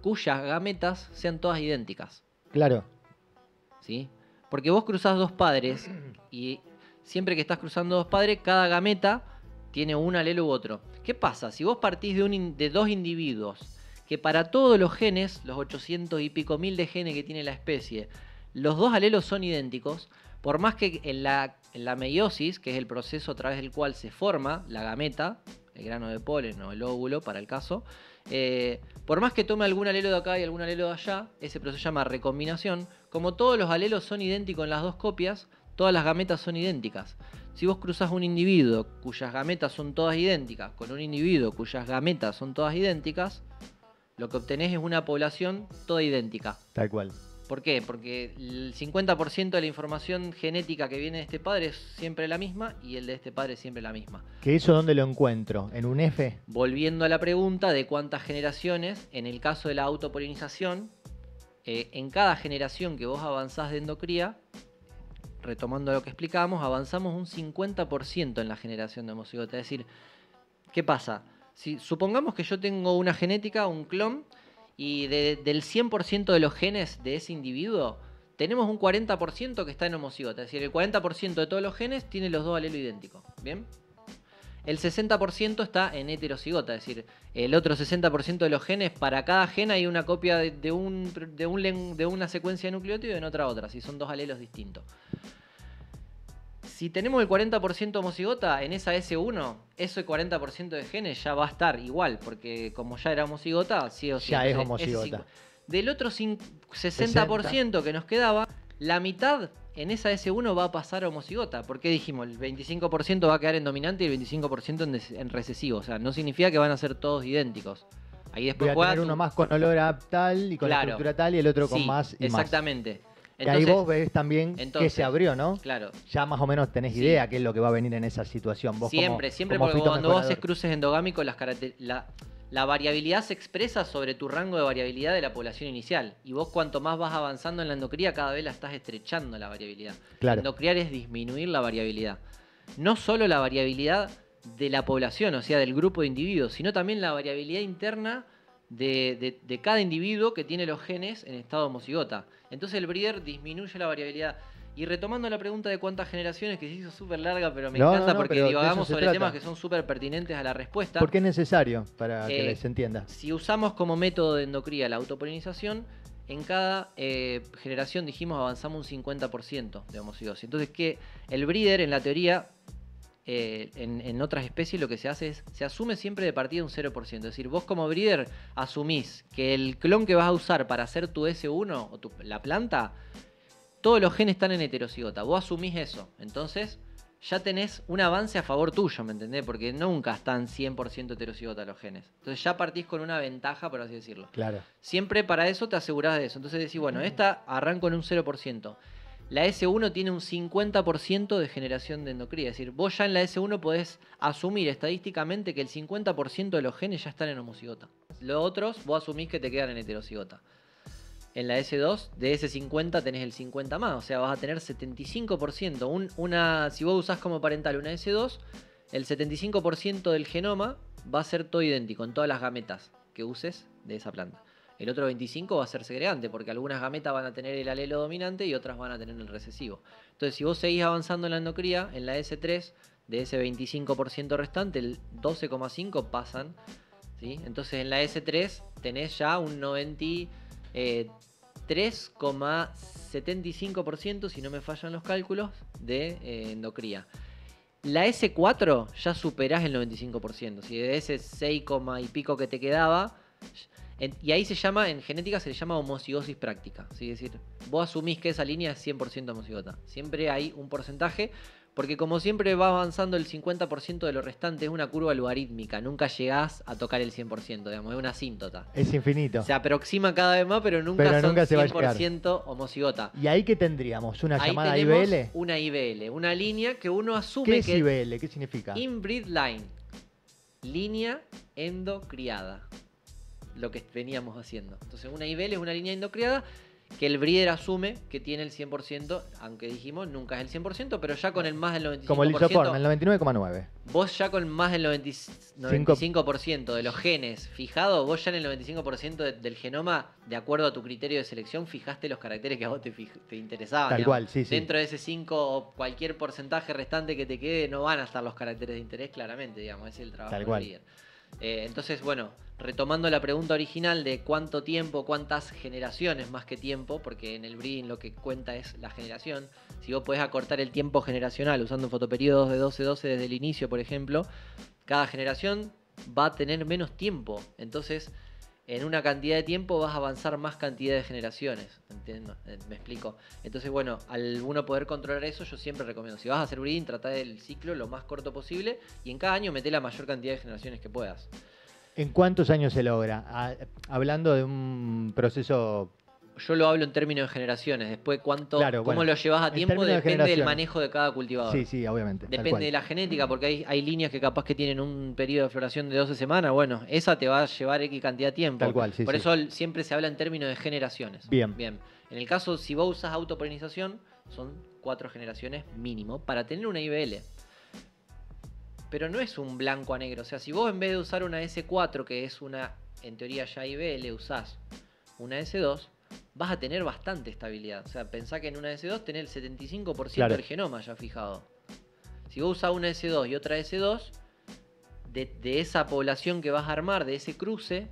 cuyas gametas sean todas idénticas. Claro. ¿Sí? Porque vos cruzás 2 padres y siempre que estás cruzando 2 padres, cada gameta tiene un alelo u otro. ¿Qué pasa? Si vos partís de 2 individuos que para todos los genes, los 800 y pico mil de genes que tiene la especie, los 2 alelos son idénticos, por más que en la meiosis, que es el proceso a través del cual se forma la gameta, el grano de polen o el óvulo para el caso, por más que tome algún alelo de acá y algún alelo de allá, ese proceso se llama recombinación. Como todos los alelos son idénticos en las 2 copias, todas las gametas son idénticas. Si vos cruzás un individuo cuyas gametas son todas idénticas con un individuo cuyas gametas son todas idénticas, lo que obtenés es una población toda idéntica. Tal cual. ¿Por qué? Porque el 50% de la información genética que viene de este padre es siempre la misma y el de este padre es siempre la misma. ¿Que eso dónde lo encuentro? ¿En un F? Volviendo a la pregunta de cuántas generaciones, en el caso de la autopolinización, en cada generación que vos avanzás de endocría, retomando lo que explicábamos, avanzamos un 50% en la generación de homocigota. Es decir, ¿qué pasa? Si supongamos que yo tengo una genética, un clon, y del 100% de los genes de ese individuo, tenemos un 40% que está en homocigota. Es decir, el 40% de todos los genes tiene los 2 alelos idénticos. ¿Bien? El 60% está en heterocigota. Es decir, el otro 60% de los genes, para cada gen hay una copia de una secuencia de nucleótido y en otra. Si son 2 alelos distintos. Si tenemos el 40% homocigota, en esa S1, ese 40% de genes ya va a estar igual, porque como ya era homocigota, sí o sí. Ya es homocigota. Del otro 60% que nos quedaba, la mitad en esa S1 va a pasar a homocigota. ¿Por qué dijimos? El 25% va a quedar en dominante y el 25% en recesivo. O sea, no significa que van a ser todos idénticos. Ahí después voy a tener uno más con olor a tal y con estructura tal y el otro con más y exactamente. Más. Entonces, ahí vos ves también que se abrió, ¿no? Claro. Ya más o menos tenés idea qué es lo que va a venir en esa situación. Vos siempre, porque cuando vos haces cruces endogámicos, la variabilidad se expresa sobre tu rango de variabilidad de la población inicial. Y vos cuanto más vas avanzando en la endocría, cada vez la estás estrechando la variabilidad. Claro. Endocriar es disminuir la variabilidad. No solo la variabilidad de la población, o sea, del grupo de individuos, sino también la variabilidad interna de cada individuo que tiene los genes en estado homocigota. Entonces el breeder disminuye la variabilidad. Y retomando la pregunta de cuántas generaciones, que se hizo súper larga, pero me encanta porque divagamos sobre temas que son súper pertinentes a la respuesta. Porque es necesario para que les entienda. Si usamos como método de endocría la autopolinización, en cada generación, dijimos, avanzamos un 50% de homocigosis. Entonces, que el breeder, en la teoría, en otras especies lo que se hace es, se asume siempre de partida un 0%. Es decir, vos como breeder asumís que el clon que vas a usar para hacer tu S1 o la planta, todos los genes están en heterocigota. Vos asumís eso. Entonces, ya tenés un avance a favor tuyo, ¿me entendés? Porque nunca están 100% heterocigota los genes. Entonces ya partís con una ventaja, por así decirlo. Claro. Siempre para eso te asegurás de eso. Entonces decís, bueno, esta arranco en un 0%. La S1 tiene un 50% de generación de endocría. Es decir, vos ya en la S1 podés asumir estadísticamente que el 50% de los genes ya están en homocigota. Los otros, vos asumís que te quedan en heterocigota. En la S2, de ese 50 tenés el 50 más. O sea, vas a tener 75%. Si vos usás como parental una S2, el 75% del genoma va a ser todo idéntico en todas las gametas que uses de esa planta. El otro 25 va a ser segregante, porque algunas gametas van a tener el alelo dominante y otras van a tener el recesivo. Entonces, si vos seguís avanzando en la endocría, en la S3, de ese 25% restante, el 12,5 pasan, ¿sí? Entonces, en la S3 tenés ya un 93,75%, si no me fallan los cálculos, de endocría. La S4 ya superás el 95%, ¿sí? De ese 6, y pico que te quedaba. Y ahí se llama, en genética se le llama homocigosis práctica. ¿Sí? Es decir, vos asumís que esa línea es 100% homocigota. Siempre hay un porcentaje, Porque como siempre va avanzando el 50% de lo restante, es una curva logarítmica. Nunca llegás a tocar el 100%, digamos, es una asíntota. Es infinito. Se aproxima cada vez más, pero nunca son se va a llegar. 100% homocigota. ¿Y ahí qué tendríamos? ¿Una Ahí llamada tenemos IBL? una IBL, una línea que uno asume ¿Qué es que IBL? ¿Qué significa? Inbreed Line, línea endocriada, lo que veníamos haciendo. Entonces una IBL es una línea endocriada que el breeder asume que tiene el 100%, aunque dijimos nunca es el 100%, pero ya con el más del 95%. Como el isoform, el 99,9. Vos ya con más del 95% de los genes fijados, vos ya en el 95% del genoma, de acuerdo a tu criterio de selección, fijaste los caracteres que a vos te interesaban. Tal digamos. cual, sí, sí. Dentro de ese 5 o cualquier porcentaje restante que te quede, no van a estar los caracteres de interés, claramente, digamos, ese es el trabajo Tal del cual. breeder. Entonces, bueno, retomando la pregunta original de cuánto tiempo, cuántas generaciones más que tiempo, porque en el breeding lo que cuenta es la generación. Si vos podés acortar el tiempo generacional usando fotoperiodos de 12-12 desde el inicio, por ejemplo, cada generación va a tener menos tiempo. Entonces, en una cantidad de tiempo vas a avanzar más cantidad de generaciones. ¿Entiendo? ¿Me explico? Entonces, bueno, al uno poder controlar eso, yo siempre recomiendo, si vas a hacer breeding, trata del ciclo lo más corto posible y en cada año meté la mayor cantidad de generaciones que puedas. ¿En cuántos años se logra? Hablando de un proceso... Yo lo hablo en términos de generaciones. Después, Claro, cómo bueno, lo llevas a en tiempo términos de depende del generaciones. manejo de cada cultivador. Sí, sí, obviamente. tal Depende cual. de la genética, porque hay líneas que capaz que tienen un periodo de floración de 12 semanas. Bueno, esa te va a llevar X cantidad de tiempo. Tal cual, sí, Por sí. eso siempre se habla en términos de generaciones. Bien. En el caso, si vos usas autopolinización, son 4 generaciones mínimo para tener una IBL. Pero no es un blanco a negro. O sea, si vos en vez de usar una S4, que es una, en teoría ya IBL, usás una S2, vas a tener bastante estabilidad. O sea, pensá que en una S2 tenés el 75% Claro. del genoma ya fijado. Si vos usás una S2 y otra S2, de esa población que vas a armar, de ese cruce,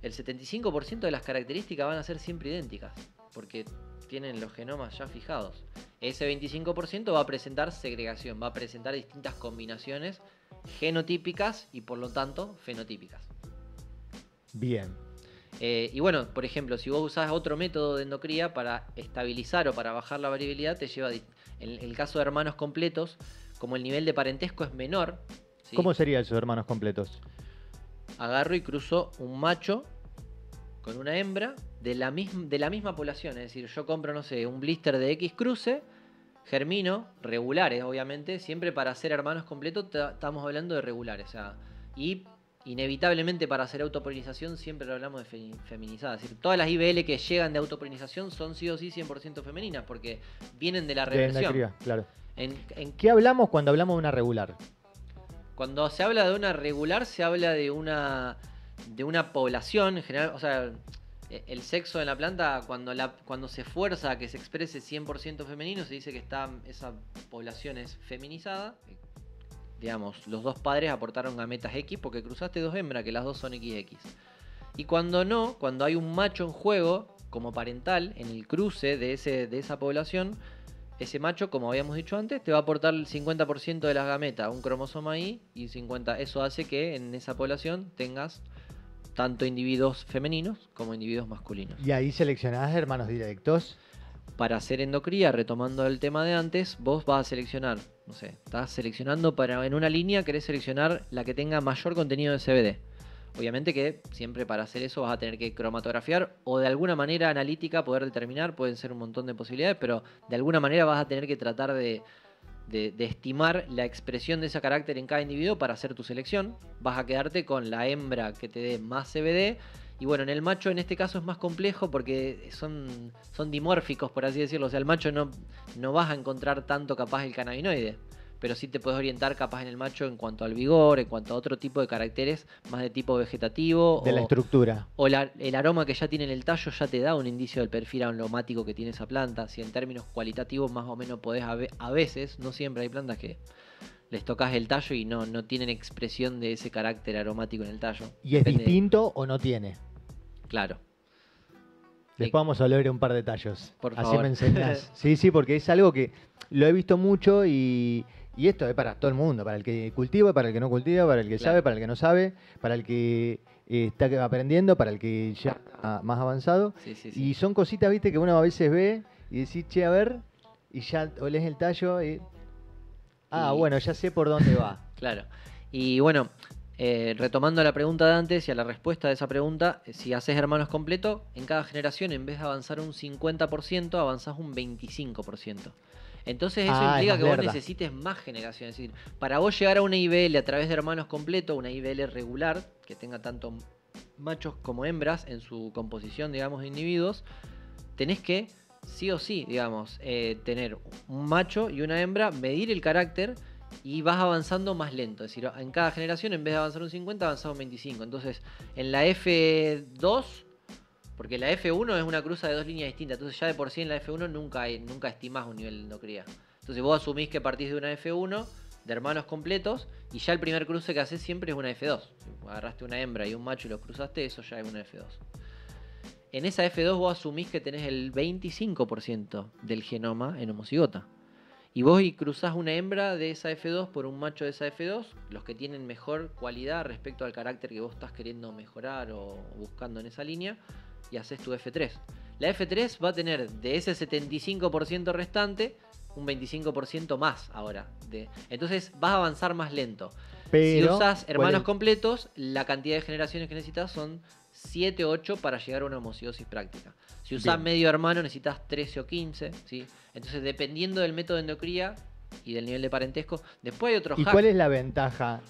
el 75% de las características van a ser siempre idénticas, porque tienen los genomas ya fijados. Ese 25% va a presentar segregación, va a presentar distintas combinaciones genotípicas y por lo tanto fenotípicas. Bien. Y bueno, por ejemplo, si vos usás otro método de endocría para estabilizar o para bajar la variabilidad, te lleva, en el caso de hermanos completos, como el nivel de parentesco es menor, ¿sí? ¿Cómo serían esos hermanos completos? Agarro y cruzo un macho con una hembra de la misma población. Es decir, yo compro, no sé, un blister de X cruce, germino, regulares, obviamente. Siempre para hacer hermanos completos estamos hablando de regulares. O sea, y inevitablemente para hacer autopolinización siempre lo hablamos de feminizada. Es decir, todas las IBL que llegan de autopolinización son sí o sí 100% femeninas porque vienen de la De reversión. endocría, claro. En ¿Qué hablamos cuando hablamos de una regular? Cuando se habla de una regular, se habla de una población en general. O sea, el sexo de la planta, cuando se fuerza a que se exprese 100% femenino, se dice que esa población es feminizada. Digamos, los dos padres aportaron gametas X porque cruzaste dos hembras, que las dos son XX. Y cuando no, cuando hay un macho en juego, como parental, en el cruce de esa población, ese macho, como habíamos dicho antes, te va a aportar el 50% de las gametas, un cromosoma Y, y 50. Eso hace que en esa población tengas tanto individuos femeninos como individuos masculinos. ¿Y ahí seleccionás hermanos directos? Para hacer endocría, retomando el tema de antes, vos vas a seleccionar, no sé, estás seleccionando en una línea, querés seleccionar la que tenga mayor contenido de CBD. Obviamente que siempre para hacer eso vas a tener que cromatografiar o de alguna manera analítica poder determinar, pueden ser un montón de posibilidades, pero de alguna manera vas a tener que tratar de estimar la expresión de ese carácter en cada individuo para hacer tu selección. Vas a quedarte con la hembra que te dé más CBD. Y bueno, en el macho en este caso es más complejo porque son dimórficos, por así decirlo. O sea, el macho no vas a encontrar tanto capaz el cannabinoide, pero sí te puedes orientar capaz en el macho en cuanto al vigor, en cuanto a otro tipo de caracteres más de tipo vegetativo. De la estructura. O el aroma que ya tiene en el tallo ya te da un indicio del perfil aromático que tiene esa planta. Si en términos cualitativos más o menos podés, a veces, no siempre hay plantas que les tocas el tallo y no tienen expresión de ese carácter aromático en el tallo. ¿Y es Depende. distinto o no tiene? Claro. Después vamos a leer un par de tallos. Por Así favor. me enseñás. Sí, porque es algo que lo he visto mucho y esto es para todo el mundo, para el que cultiva, para el que no cultiva, para el que Claro. sabe, para el que no sabe, para el que está aprendiendo, para el que ya está más avanzado. Sí, sí, sí. Y son cositas, viste, que uno a veces ve y decís, che, a ver, y ya olés el tallo y Ah, Y- bueno, ya sé por dónde va. Claro. Y bueno, retomando la pregunta de antes y a la respuesta de esa pregunta, si haces hermanos completos, en cada generación en vez de avanzar un 50%, avanzás un 25%. Entonces eso Ah, es implica más que vos lerda. necesites más generaciones. Es decir, para vos llegar a una IBL a través de hermanos completos, una IBL regular, que tenga tanto machos como hembras en su composición, digamos, de individuos, tenés que, sí o sí, digamos, tener un macho y una hembra, medir el carácter y vas avanzando más lento. Es decir, en cada generación, en vez de avanzar un 50, avanzás un 25. Entonces, en la F2, porque la F1 es una cruza de dos líneas distintas, entonces ya de por sí en la F1 nunca estimás un nivel de endocría. Entonces vos asumís que partís de una F1, de hermanos completos, y ya el primer cruce que haces siempre es una F2. Si agarraste una hembra y un macho y los cruzaste, eso ya es una F2. En esa F2 vos asumís que tenés el 25% del genoma en homocigota. Y vos y cruzás una hembra de esa F2 por un macho de esa F2, los que tienen mejor cualidad respecto al carácter que vos estás queriendo mejorar o buscando en esa línea, y haces tu F3. La F3 va a tener de ese 75% restante un 25% más ahora. Entonces vas a avanzar más lento. Si Pero, usas ¿cuál hermanos es? completos, la cantidad de generaciones que necesitas son 7 o 8 para llegar a una homociosis práctica. Si usás Bien. medio hermano necesitas 13 o 15, ¿sí? Entonces, dependiendo del método de endocría y del nivel de parentesco, después hay otro ¿Y hack. cuál es la ventaja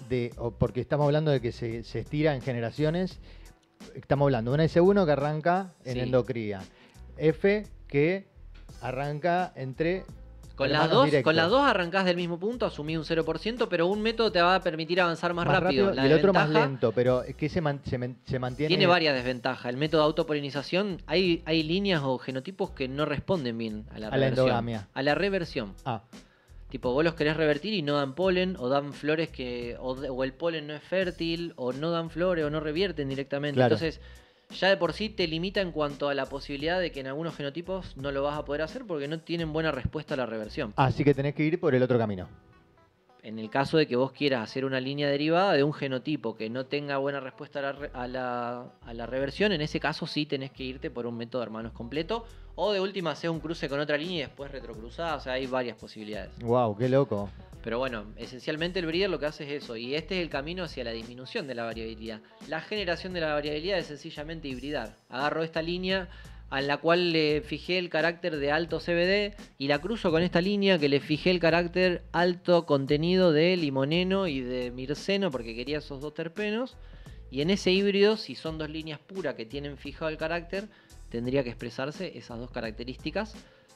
porque estamos hablando de que se estira en generaciones? Estamos hablando de una S1 que arranca en Sí. endocría. F que arranca entre Con las, hermanos dos, directos. con las dos arrancás del mismo punto, asumí un 0%, pero un método te va a permitir avanzar más rápido. La y el otro más desventaja- lento, pero ¿qué se mantiene? Tiene varias desventajas. El método de autopolinización, hay líneas o genotipos que no responden bien a la A la reversión. endogamia. A la reversión. Ah, Tipo, vos los querés revertir y no dan polen, o dan flores o el polen no es fértil, o no dan flores, o no revierten directamente. Claro. Entonces, ya de por sí te limita en cuanto a la posibilidad de que en algunos genotipos no lo vas a poder hacer porque no tienen buena respuesta a la reversión. así que tenés que ir por el otro camino. En el caso de que vos quieras hacer una línea derivada de un genotipo que no tenga buena respuesta a la reversión, en ese caso sí tenés que irte por un método de hermanos completo. O de última hacer un cruce con otra línea y después retrocruzar. O sea, hay varias posibilidades. Wow, qué loco. Pero bueno, esencialmente el breeder lo que hace es eso. Y este es el camino hacia la disminución de la variabilidad. La generación de la variabilidad es sencillamente hibridar. Agarro esta línea a la cual le fijé el carácter de alto CBD y la cruzo con esta línea que le fijé el carácter alto contenido de limoneno y de mirceno porque quería esos dos terpenos. Y en ese híbrido, si son dos líneas puras que tienen fijado el carácter, tendría que expresarse esas dos características.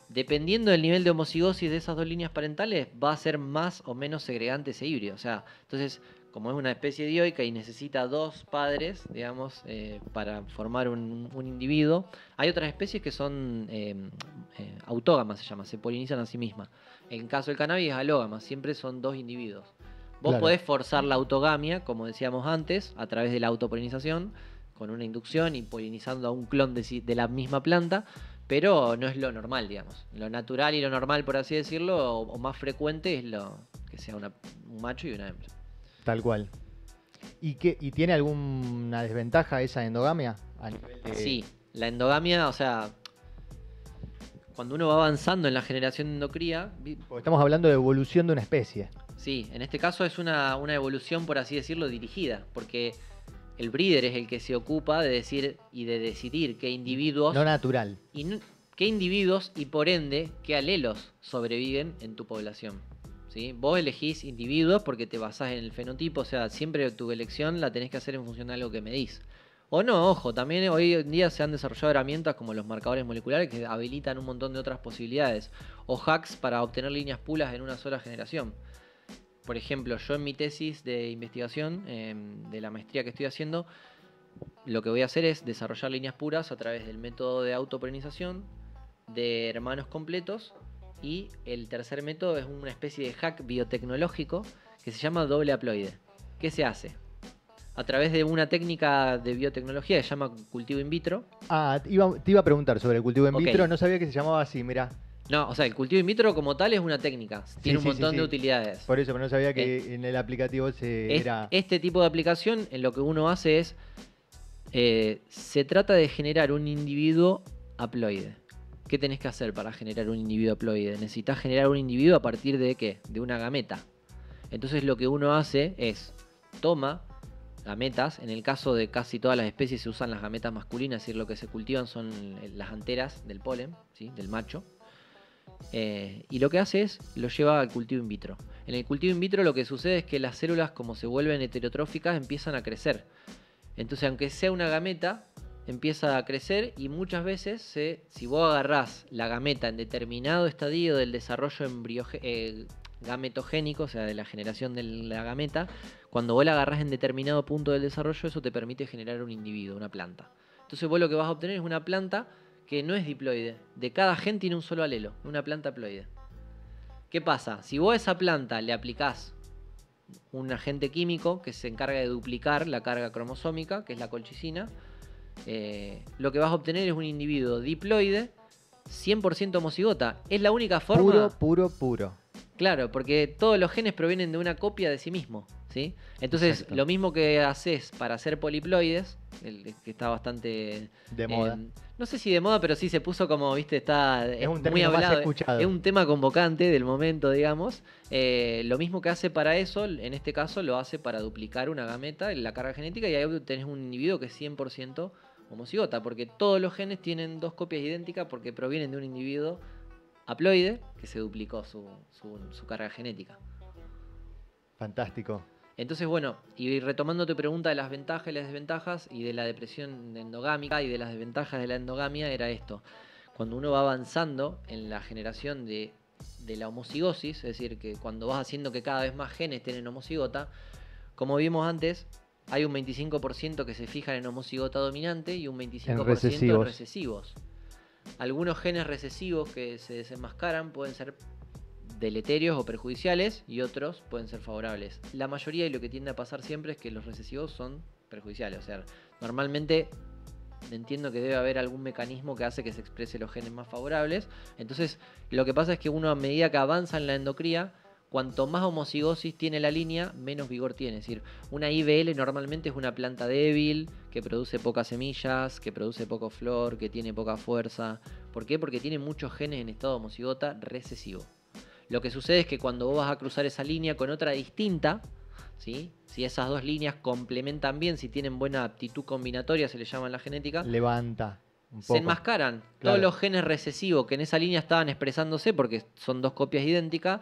Dependiendo del nivel de homocigosis de esas dos líneas parentales, va a ser más o menos segregante ese híbrido. O sea, entonces, como es una especie dioica y necesita dos padres, digamos, para formar un individuo, hay otras especies que son autógamas, se llama, se polinizan a sí mismas. En el caso del cannabis es alógama, siempre son dos individuos. Vos Claro. podés forzar la autogamia, como decíamos antes, a través de la autopolinización, con una inducción y polinizando a un clon de la misma planta, pero no es lo normal, digamos. Lo natural y lo normal, por así decirlo, o más frecuente es lo que sea un macho y una hembra. Tal cual. ¿Y tiene alguna desventaja esa endogamia? A nivel de... Sí, la endogamia, o sea, cuando uno va avanzando en la generación de endocría, Porque estamos hablando de evolución de una especie. sí, en este caso es una evolución, por así decirlo, dirigida, porque el breeder es el que se ocupa de decir y de decidir qué individuos No natural. qué individuos y por ende qué alelos sobreviven en tu población. ¿Sí? Vos elegís individuos porque te basás en el fenotipo, o sea, siempre tu elección la tenés que hacer en función de algo que medís. O no, ojo, también hoy en día se han desarrollado herramientas como los marcadores moleculares que habilitan un montón de otras posibilidades. O hacks para obtener líneas pulas en una sola generación. Por ejemplo, yo en mi tesis de investigación de la maestría que estoy haciendo, lo que voy a hacer es desarrollar líneas puras a través del método de autopolinización, de hermanos completos, y el tercer método es una especie de hack biotecnológico que se llama doble haploide. ¿Qué se hace? A través de una técnica de biotecnología que se llama cultivo in vitro. Ah, te iba a preguntar sobre el cultivo in Ok. vitro, no sabía que se llamaba así, mirá. No, o sea, el cultivo in vitro como tal es una técnica, tiene un sí, montón sí. de utilidades. Por eso, pero no sabía que en el aplicativo era... Este tipo de aplicación, en lo que uno hace es, se trata de generar un individuo haploide. ¿Qué tenés que hacer para generar un individuo haploide? Necesitas generar un individuo a partir de ¿qué? De una gameta. Entonces lo que uno hace es, toma gametas, en el caso de casi todas las especies se usan las gametas masculinas, es decir, lo que se cultivan son las anteras del polen, ¿sí? Del macho. Y lo que hace es, lo lleva al cultivo in vitro. En el cultivo in vitro lo que sucede es que las células, como se vuelven heterotróficas, empiezan a crecer. Entonces, aunque sea una gameta, empieza a crecer y muchas veces, si vos agarrás la gameta en determinado estadio del desarrollo gametogénico, o sea, de la generación de la gameta, cuando vos la agarrás en determinado punto del desarrollo, eso te permite generar un individuo, una planta. Entonces vos lo que vas a obtener es una planta que no es diploide. De cada gen tiene un solo alelo, una planta haploide. ¿Qué pasa? Si vos a esa planta le aplicás un agente químico que se encarga de duplicar la carga cromosómica, que es la colchicina, lo que vas a obtener es un individuo diploide 100% homocigota. Es la única forma... Puro. Claro, porque todos los genes provienen de una copia de sí mismo, ¿sí? Entonces, Exacto. lo mismo que haces para hacer poliploides, que está bastante... De moda. No sé si de moda, pero sí se puso como, viste, está Es un muy término más hablado. escuchado. Es un tema convocante del momento, digamos. Lo mismo que hace para eso, en este caso, lo hace para duplicar una gameta en la carga genética y ahí tenés un individuo que es 100% homocigota, porque todos los genes tienen dos copias idénticas porque provienen de un individuo haploide que se duplicó su carga genética. Fantástico. Entonces, bueno, y retomando tu pregunta de las ventajas y las desventajas y de la depresión endogámica y de las desventajas de la endogamia, era esto. Cuando uno va avanzando en la generación de la homocigosis, es decir, que cuando vas haciendo que cada vez más genes tienen homocigota, como vimos antes, hay un 25% que se fijan en homocigota dominante y un 25% en recesivos. Algunos genes recesivos que se desenmascaran pueden ser deleterios o perjudiciales y otros pueden ser favorables. La mayoría y lo que tiende a pasar siempre es que los recesivos son perjudiciales. O sea, normalmente entiendo que debe haber algún mecanismo que hace que se exprese los genes más favorables. Entonces, lo que pasa es que uno a medida que avanza en la endocría, cuanto más homocigosis tiene la línea, menos vigor tiene. Es decir, una IVL normalmente es una planta débil, que produce pocas semillas, que produce poco flor, que tiene poca fuerza. ¿Por qué? Porque tiene muchos genes en estado homocigota recesivo. Lo que sucede es que cuando vos vas a cruzar esa línea con otra distinta, ¿sí? Si esas dos líneas complementan bien, si tienen buena aptitud combinatoria, se le llama en la genética, Levanta un poco. se enmascaran. Claro. Todos los genes recesivos que en esa línea estaban expresándose, porque son dos copias idénticas,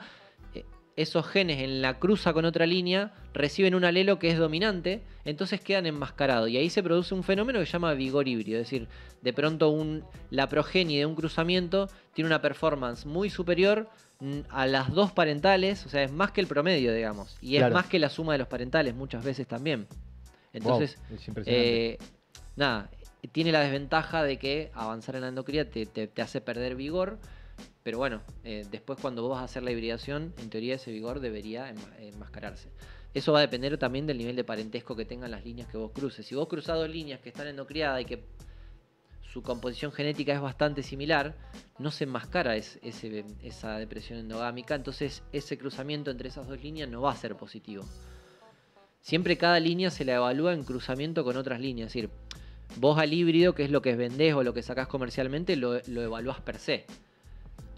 esos genes en la cruza con otra línea reciben un alelo que es dominante, entonces quedan enmascarados. Y ahí se produce un fenómeno que se llama vigor híbrido. Es decir, de pronto la progenie de un cruzamiento tiene una performance muy superior a las dos parentales, o sea, es más que el promedio, digamos. Y Claro. es más que la suma de los parentales muchas veces también. Entonces, Wow, es impresionante. nada, tiene la desventaja de que avanzar en la endocría te hace perder vigor. Pero bueno, después cuando vos vas a hacer la hibridación, en teoría ese vigor debería enmascararse. Eso va a depender también del nivel de parentesco que tengan las líneas que vos cruces. Si vos cruzás dos líneas que están endocriadas y que su composición genética es bastante similar, no se enmascara esa depresión endogámica, entonces ese cruzamiento entre esas dos líneas no va a ser positivo. Siempre cada línea se la evalúa en cruzamiento con otras líneas, es decir, vos al híbrido, que es lo que vendés o lo que sacás comercialmente, lo evaluás per se.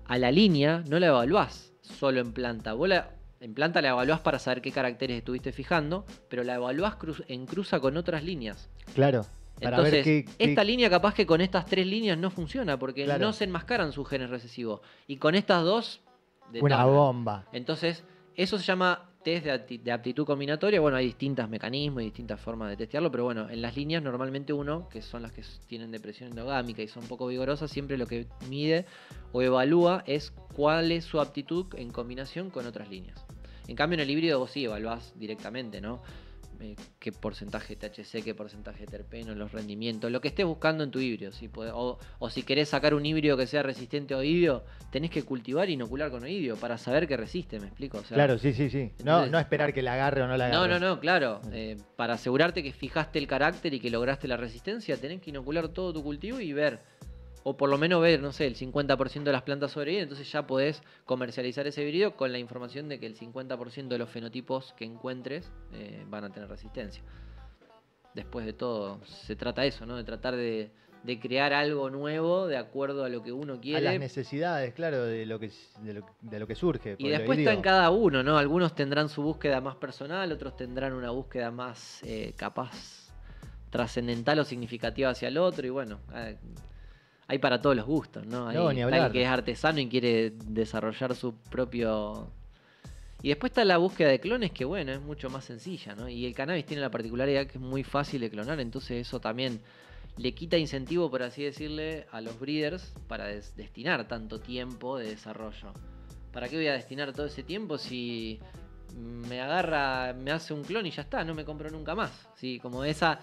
A la línea no la evaluás solo en planta. Vos en planta la evaluás para saber qué caracteres estuviste fijando, pero la evaluás en cruza con otras líneas. Claro. Para Entonces, ver esta línea capaz que con estas tres líneas no funciona, porque Claro. no se enmascaran sus genes recesivos. Y con estas dos, Una detonan. bomba. Entonces, eso se llama test de aptitud combinatoria. Bueno, hay distintos mecanismos y distintas formas de testearlo, pero bueno, en las líneas normalmente uno, que son las que tienen depresión endogámica y son poco vigorosas, siempre lo que mide o evalúa es cuál es su aptitud en combinación con otras líneas. En cambio, en el híbrido vos sí evaluás directamente, ¿no? Qué porcentaje de THC, qué porcentaje de terpeno, los rendimientos, lo que estés buscando en tu híbrido. O si querés sacar un híbrido que sea resistente a oidio, tenés que cultivar e inocular con oidio para saber que resiste, ¿me explico? O sea, Claro, sí. entonces- No esperar que la agarre o no la agarre. no, claro. Para asegurarte que fijaste el carácter y que lograste la resistencia, tenés que inocular todo tu cultivo y ver, o por lo menos ver, no sé, el 50% de las plantas sobreviven, entonces ya podés comercializar ese híbrido con la información de que el 50% de los fenotipos que encuentres van a tener resistencia. Después de todo, se trata de eso, ¿no? De tratar de de crear algo nuevo de acuerdo a lo que uno A quiere. las necesidades, claro, de lo que surge. Y porque después ahí está digo, en cada uno, ¿no? Algunos tendrán su búsqueda más personal, otros tendrán una búsqueda más capaz trascendental o significativa hacia el otro. Y bueno, hay para todos los gustos, ¿no? No, Hay ni está hablar. el que es artesano y quiere desarrollar su propio... Y después está la búsqueda de clones, que bueno, es mucho más sencilla, ¿no? Y el cannabis tiene la particularidad que es muy fácil de clonar, entonces eso también le quita incentivo, por así decirle, a los breeders para destinar tanto tiempo de desarrollo. ¿Para qué voy a destinar todo ese tiempo si me agarra, me hace un clon y ya está, no me compro nunca más? Sí, como esa...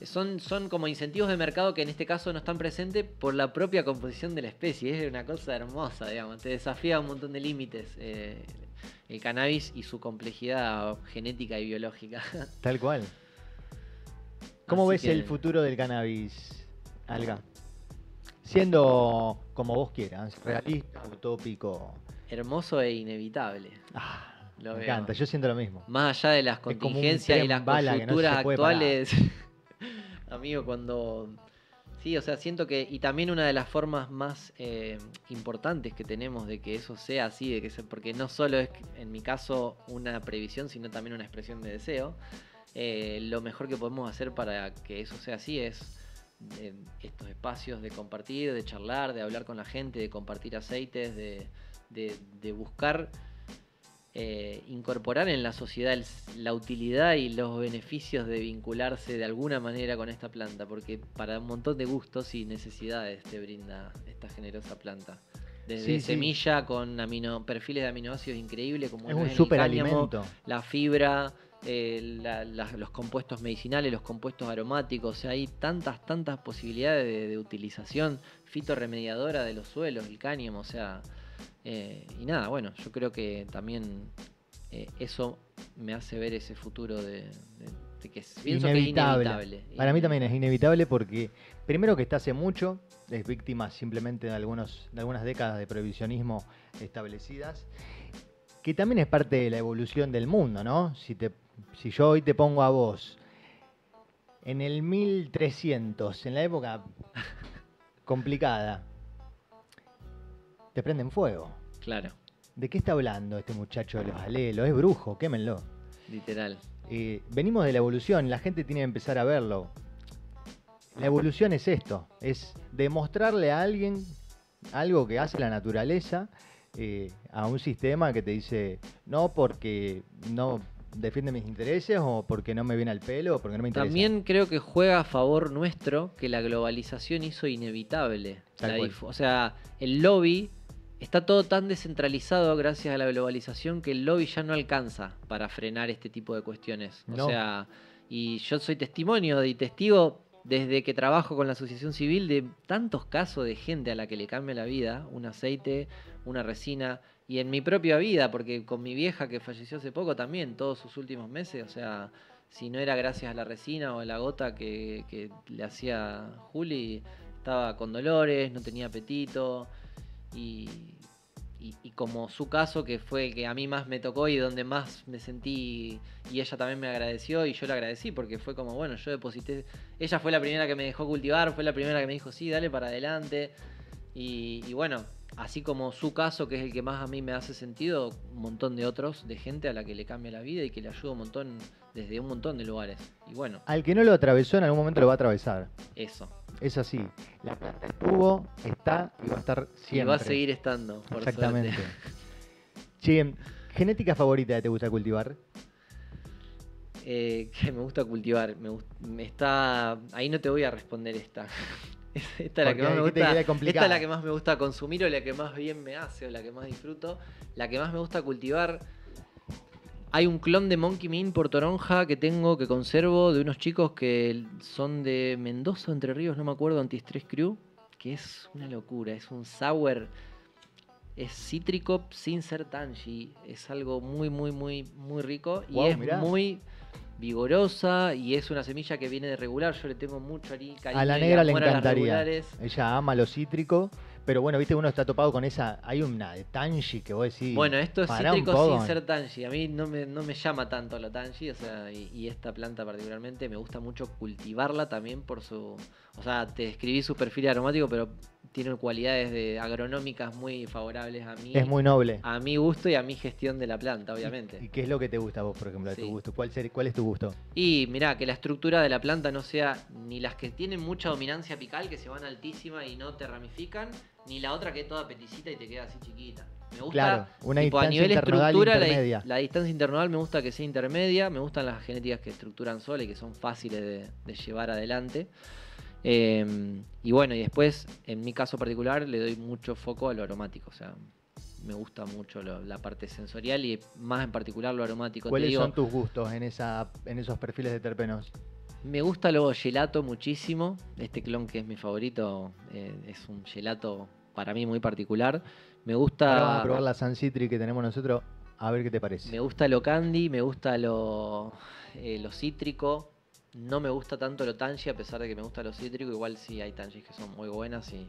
Son como incentivos de mercado que en este caso no están presentes por la propia composición de la especie. Es una cosa hermosa, digamos. Te desafía un montón de límites el cannabis y su complejidad genética y biológica. Tal cual. ¿Cómo Así ves que- el futuro del cannabis, Alga? Siendo como vos quieras, realista, utópico. Hermoso e inevitable. Me Lo veo. encanta, yo siento lo mismo. Más allá de las como un contingencias y tren las bala que no coyunturas se puede actuales, amigo, cuando... Sí, o sea, siento que... Y también una de las formas más importantes que tenemos de que eso sea así, de que porque no solo es, en mi caso, una previsión, sino también una expresión de deseo. Lo mejor que podemos hacer para que eso sea así es estos espacios de compartir, de charlar, de hablar con la gente, de compartir aceites, de buscar incorporar en la sociedad la utilidad y los beneficios de vincularse de alguna manera con esta planta, porque para un montón de gustos y necesidades te brinda esta generosa planta. Desde Sí, sí. semilla con perfiles de aminoácidos increíbles como Es lo un el cáñamo, superalimento. la fibra, los compuestos medicinales, los compuestos aromáticos. O sea, hay tantas posibilidades de utilización fitorremediadora de los suelos, el cáñamo, o sea... y nada, bueno, yo creo que también eso me hace ver ese futuro de que pienso Inevitable. que es inevitable. Para mí también es inevitable porque, primero que está hace mucho, es víctima simplemente de algunas décadas de prohibicionismo establecidas, que también es parte de la evolución del mundo, ¿no? Si yo hoy te pongo a vos en el 1300, en la época complicada, te prenden fuego. Claro, ¿De qué está hablando este muchacho de los alelos? Es brujo, quémenlo. literal. Venimos de la evolución, la gente tiene que empezar a verlo. La evolución es esto, es demostrarle a alguien algo que hace la naturaleza a un sistema que te dice no porque no defiende mis intereses o porque no me viene al pelo o porque no me interesa. También creo que juega a favor nuestro que la globalización hizo inevitable. Tal cual. O sea, el lobby está todo tan descentralizado gracias a la globalización que el lobby ya no alcanza para frenar este tipo de cuestiones. No. O sea, y yo soy testimonio y testigo desde que trabajo con la asociación civil de tantos casos de gente a la que le cambia la vida, un aceite, una resina, y en mi propia vida, porque con mi vieja que falleció hace poco también, todos sus últimos meses, o sea, si no era gracias a la resina o a la gota que le hacía Juli, estaba con dolores, no tenía apetito, y como su caso, que fue el que a mí más me tocó y donde más me sentí, y ella también me agradeció y yo le agradecí porque fue como, bueno, yo deposité, ella fue la primera que me dejó cultivar, fue la primera que me dijo, sí, dale para adelante, y bueno, así como su caso, que es el que más a mí me hace sentido, un montón de otros, de gente a la que le cambia la vida y que le ayuda un montón desde un montón de lugares, y bueno, Al que no lo atravesó en algún momento lo va a atravesar. eso. Es así. La planta estuvo, está y va a estar siempre. Y va a seguir estando, por Exactamente. suerte. Che, ¿genética favorita que te gusta cultivar? Que me gusta cultivar. Ahí no te voy a responder esta. Esta es la Porque que más me aquí te gusta. queda Esta complicada. es la que más me gusta consumir o la que más bien me hace o la que más disfruto. La que más me gusta cultivar. Hay un clon de Monkey Bean por toronja que tengo, que conservo, de unos chicos que son de Mendoza, Entre Ríos, no me acuerdo, Anti-Stress Crew, que es una locura, es un sour, es cítrico sin ser tangy, es algo muy, muy, muy, muy rico y Guau, es mirá. muy vigorosa y es una semilla que viene de regular, yo le tengo mucho cariño A la y negra le amor a las encantaría. regulares. Ella ama lo cítrico, Pero bueno, viste, uno está topado con esa. Hay una de tanji que vos decís. Bueno, esto es pará un cítrico poco. sin ser tanji. A mí no me llama tanto lo tanji, o sea, y esta planta particularmente me gusta mucho cultivarla también por su... O sea, te describí su perfil aromático, pero tiene cualidades agronómicas muy favorables a mí. Es muy noble. A mi gusto y a mi gestión de la planta, ¿Y obviamente. qué es lo que te gusta a vos, por ejemplo, de Sí. tu gusto? ¿Cuál es tu gusto? Y mirá, que la estructura de la planta no sea ni las que tienen mucha dominancia apical, que se van altísima y no te ramifican, ni la otra que es toda peticita y te queda así chiquita. Me gusta, Claro, una tipo, a distancia nivel internodal estructura, intermedia. la distancia internodal me gusta que sea intermedia, me gustan las genéticas que estructuran sola y que son fáciles de llevar adelante. Y bueno, y después, en mi caso particular, le doy mucho foco a lo aromático, o sea, me gusta mucho la parte sensorial y más en particular lo aromático. ¿Cuáles son tus gustos en esos perfiles de terpenos? Me gusta lo gelato muchísimo. Este clon que es mi favorito es un gelato para mí muy particular. Me gusta. Ahora vamos a probar la San Citri que tenemos nosotros, a ver qué te parece. Me gusta lo candy, me gusta lo cítrico. No me gusta tanto lo tangy, a pesar de que me gusta lo cítrico. Igual sí hay tangis que son muy buenas y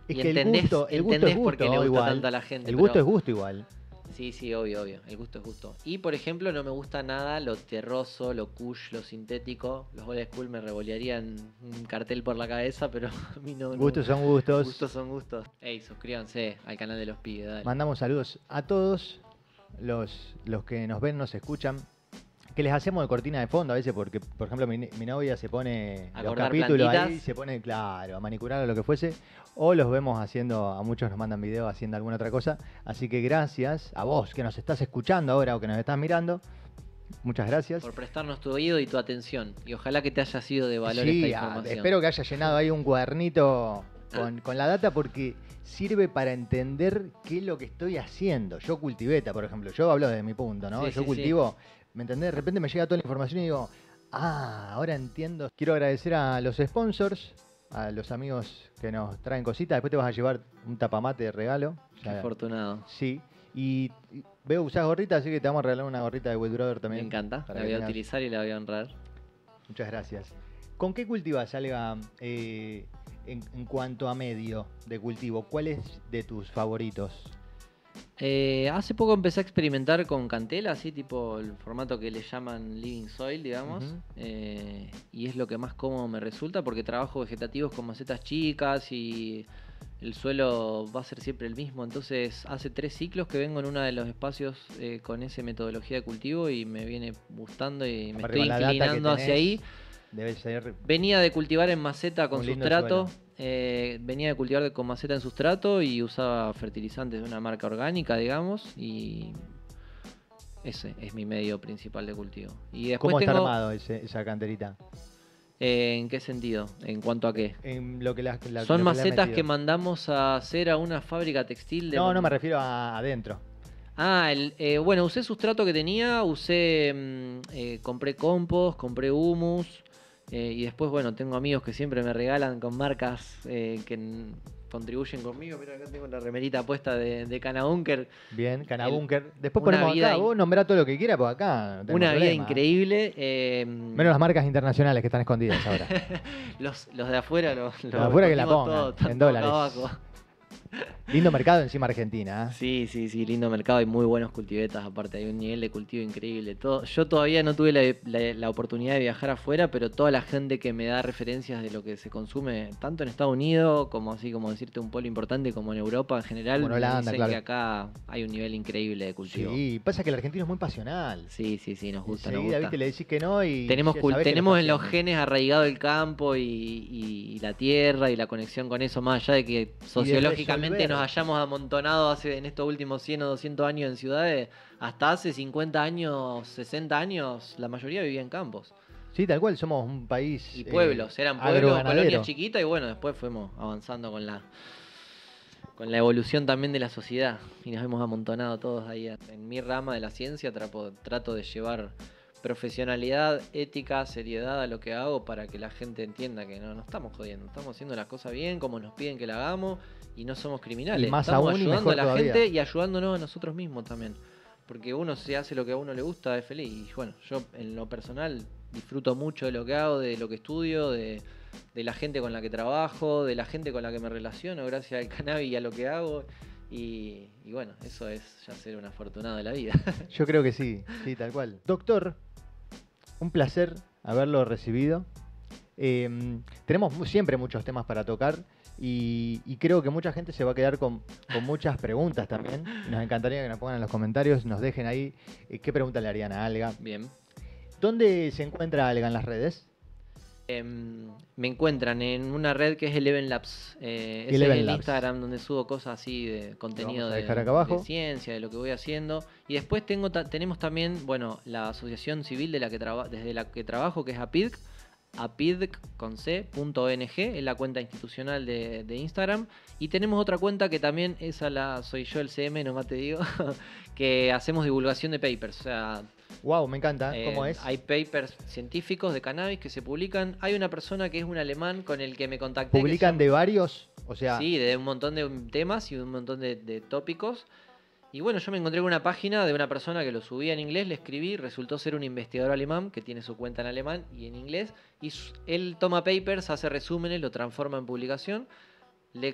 Es y que entendés, el gusto es entendés por qué gusto, le gusta igual. tanto a la gente. El gusto pero- es gusto igual. Sí, sí, obvio. El gusto es gusto. Y por ejemplo, no me gusta nada lo terroso, lo kush, lo sintético. Los old school me revolearían un cartel por la cabeza, pero a mí no. Gustos son gustos. Gustos son gustos. Ey, suscríbanse al canal de los pibes, dale. Mandamos saludos a todos los que nos ven, nos escuchan. Que les hacemos de cortina de fondo a veces porque, por ejemplo, mi novia se pone A los cortar capítulos plantitas. ahí, se pone, claro, a manicurar o lo que fuese. O los vemos haciendo, a muchos nos mandan videos haciendo alguna otra cosa. Así que gracias a vos que nos estás escuchando ahora o que nos estás mirando. Muchas gracias. Por prestarnos tu oído y tu atención. Y ojalá que te haya sido de valor Sí, esta información. espero que haya llenado ahí un cuadernito Ah. con la data porque sirve para entender qué es lo que estoy haciendo. Yo cultiveta, por ejemplo. Yo hablo desde mi punto, ¿no? Sí, Yo sí, cultivo, ¿me entendés? De repente me llega toda la información y digo, ahora entiendo. Quiero agradecer a los sponsors, a los amigos que nos traen cositas. Después te vas a llevar un tapamate de regalo. Qué Ya- afortunado. Sí. Y veo que usás gorrita, así que te vamos a regalar una gorrita de Wet Brother Me también. encanta. para La que voy a tengas. utilizar y la voy a honrar. Muchas gracias. ¿Con qué cultivas, Alga, en cuanto a medio de cultivo? ¿Cuál es de tus favoritos? Hace poco empecé a experimentar con cantela, así tipo el formato que le llaman living soil, digamos. Ujú. Y es lo que más cómodo me resulta porque trabajo vegetativos con macetas chicas y el suelo va a ser siempre el mismo. Entonces hace 3 ciclos que vengo en uno de los espacios con esa metodología de cultivo y me viene gustando y me Aparte estoy con la data que inclinando hacia tenés, ahí. Debe ser. Venía de cultivar en maceta con Un lindo sustrato. Venía de cultivar con maceta en sustrato y usaba fertilizantes de una marca orgánica, digamos. Y ese es mi medio principal de cultivo. Y después ¿Cómo está tengo. armado esa canterita? ¿En qué sentido? ¿En cuanto a qué? En lo que lo Son que le has macetas que metido. mandamos a hacer a una fábrica textil de. No, no me refiero a adentro. Bueno, usé sustrato que tenía, compré compost, compré humus, y después, bueno, tengo amigos que siempre me regalan con marcas contribuyen conmigo. Mira, acá tengo la remerita puesta de Canabunker. Bien, Canabunker. Después una ponemos vida acá. Vos nombrá todo lo que quieras, porque acá no tenemos Una vida problema. increíble. Menos las marcas internacionales que están escondidas ahora. los de afuera, los de afuera que la metimos pongan, todo, están en todos dólares. acá abajo. Lindo mercado encima Argentina. ¿Eh? Sí, sí, sí, lindo mercado y muy buenos cultivetas, aparte hay un nivel de cultivo increíble. Yo todavía no tuve la oportunidad de viajar afuera, pero toda la gente que me da referencias de lo que se consume, tanto en Estados Unidos, como así como decirte un polo importante, como en Europa en general, Como en me Holanda, dicen claro. que acá hay un nivel increíble de cultivo. Sí, pasa que el argentino es muy pasional. Sí, sí, sí, nos gusta, nos Enseguida, gusta. viste, le decís que no y Tenemos, ya sabés que lo tenemos está en los haciendo. genes arraigado el campo y la tierra y la conexión con eso, más allá de que sociológicamente resolver. nos hayamos amontonado en estos últimos 100 o 200 años en ciudades, hasta hace 50 años, 60 años, la mayoría vivía en campos. Sí, tal cual, somos un país. Y pueblos, eran pueblos, agroganadero. colonias chiquitas y bueno, después fuimos avanzando con la evolución también de la sociedad y nos hemos amontonado todos ahí. En mi rama de la ciencia trato de llevar profesionalidad, ética, seriedad a lo que hago para que la gente entienda que no estamos jodiendo, estamos haciendo las cosas bien como nos piden que la hagamos y no somos criminales. Y más Estamos aún y ayudando mejor a la todavía. gente y ayudándonos a nosotros mismos también. Porque uno se hace lo que a uno le gusta, es feliz. Y bueno, yo en lo personal disfruto mucho de lo que hago, de lo que estudio, de de la gente con la que trabajo, de la gente con la que me relaciono, gracias al cannabis y a lo que hago. Y bueno, eso es ya ser un afortunado de la vida. Yo creo que sí, sí, tal cual. Doctor, un placer haberlo recibido. Tenemos siempre muchos temas para tocar y creo que mucha gente se va a quedar con muchas preguntas también. Nos encantaría que nos pongan en los comentarios, nos dejen ahí qué pregunta le harían a Alga. Bien. ¿Dónde se encuentra Alga en las redes? Me encuentran en una red que es Eleven Labs. Ese es Eleven el Labs. Instagram donde subo cosas así de contenido vamos a de, dejar acá abajo. de ciencia, de lo que voy haciendo. Y después tenemos también, bueno, la asociación civil desde la que trabajo, que es APIDC, apidc.ong, es la cuenta institucional de Instagram. Y tenemos otra cuenta que también, soy yo el CM, nomás te digo, que hacemos divulgación de papers. O sea, Wow, me encanta. ¿Cómo es? hay papers científicos de cannabis que se publican. Hay una persona que es un alemán con el que me contacté. ¿Publican de varios? O sea, Sí, de un montón de temas y un montón de tópicos. Y bueno, yo me encontré con una página de una persona que lo subía en inglés, le escribí, resultó ser un investigador alemán que tiene su cuenta en alemán y en inglés. Y él toma papers, hace resúmenes, lo transforma en publicación.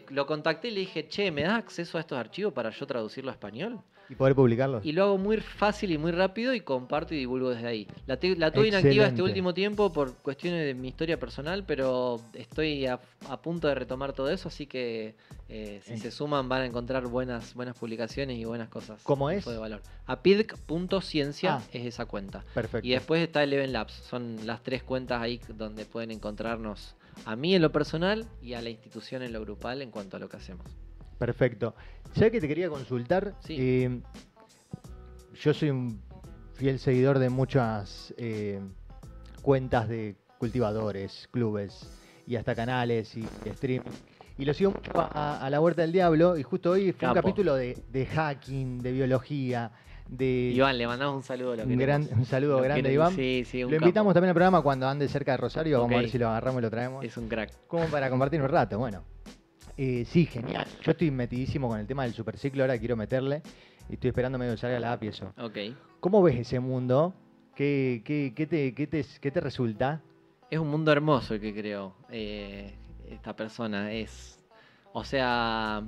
Lo contacté y le dije, che, ¿me das acceso a estos archivos para yo traducirlo a español? y poder publicarlos. Y lo hago muy fácil y muy rápido y comparto y divulgo desde ahí. La tuve inactiva Excelente. este último tiempo por cuestiones de mi historia personal, pero estoy a punto de retomar todo eso, así que si se suman van a encontrar buenas publicaciones y buenas cosas. ¿Cómo es? Info de valor. apidc.ciencia Ah. es esa cuenta. Perfecto. Y después está Eleven Labs, son las 3 cuentas ahí donde pueden encontrarnos a mí en lo personal y a la institución en lo grupal en cuanto a lo que hacemos. Perfecto. Ya que te quería consultar, Sí. yo soy un fiel seguidor de muchas cuentas de cultivadores, clubes y hasta canales y stream. Y lo sigo mucho a La Huerta del Diablo y justo hoy fue un Capo. capítulo de hacking, de biología, de... Iván, le mandamos un saludo. un saludo grande a Iván. Sí, un Lo invitamos capo. también al programa cuando ande cerca de Rosario, vamos a Ok. ver si lo agarramos y lo traemos. Es un crack. Como para compartir un rato, bueno. Sí, genial. Yo estoy metidísimo con el tema del superciclo, ahora quiero meterle y estoy esperando medio que salga la API eso. Ok. ¿Cómo ves ese mundo? ¿Qué te resulta? Es un mundo hermoso el que creó esta persona. O sea,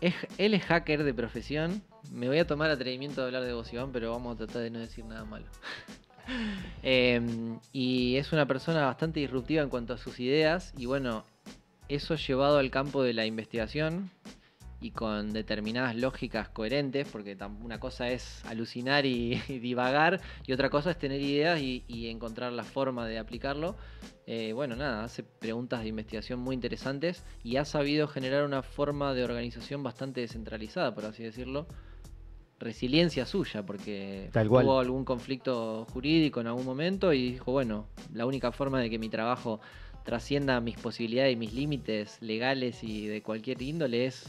él es hacker de profesión. Me voy a tomar atrevimiento de hablar de vos, Iván, pero vamos a tratar de no decir nada malo. Y es una persona bastante disruptiva en cuanto a sus ideas. Y bueno, eso llevado al campo de la investigación y con determinadas lógicas coherentes, porque una cosa es alucinar y divagar, y otra cosa es tener ideas y encontrar la forma de aplicarlo. Bueno, nada, hace preguntas de investigación muy interesantes y ha sabido generar una forma de organización bastante descentralizada, por así decirlo. Resiliencia suya, porque Tal cual. tuvo algún conflicto jurídico en algún momento y dijo, bueno, la única forma de que mi trabajo trascienda mis posibilidades y mis límites legales y de cualquier índole es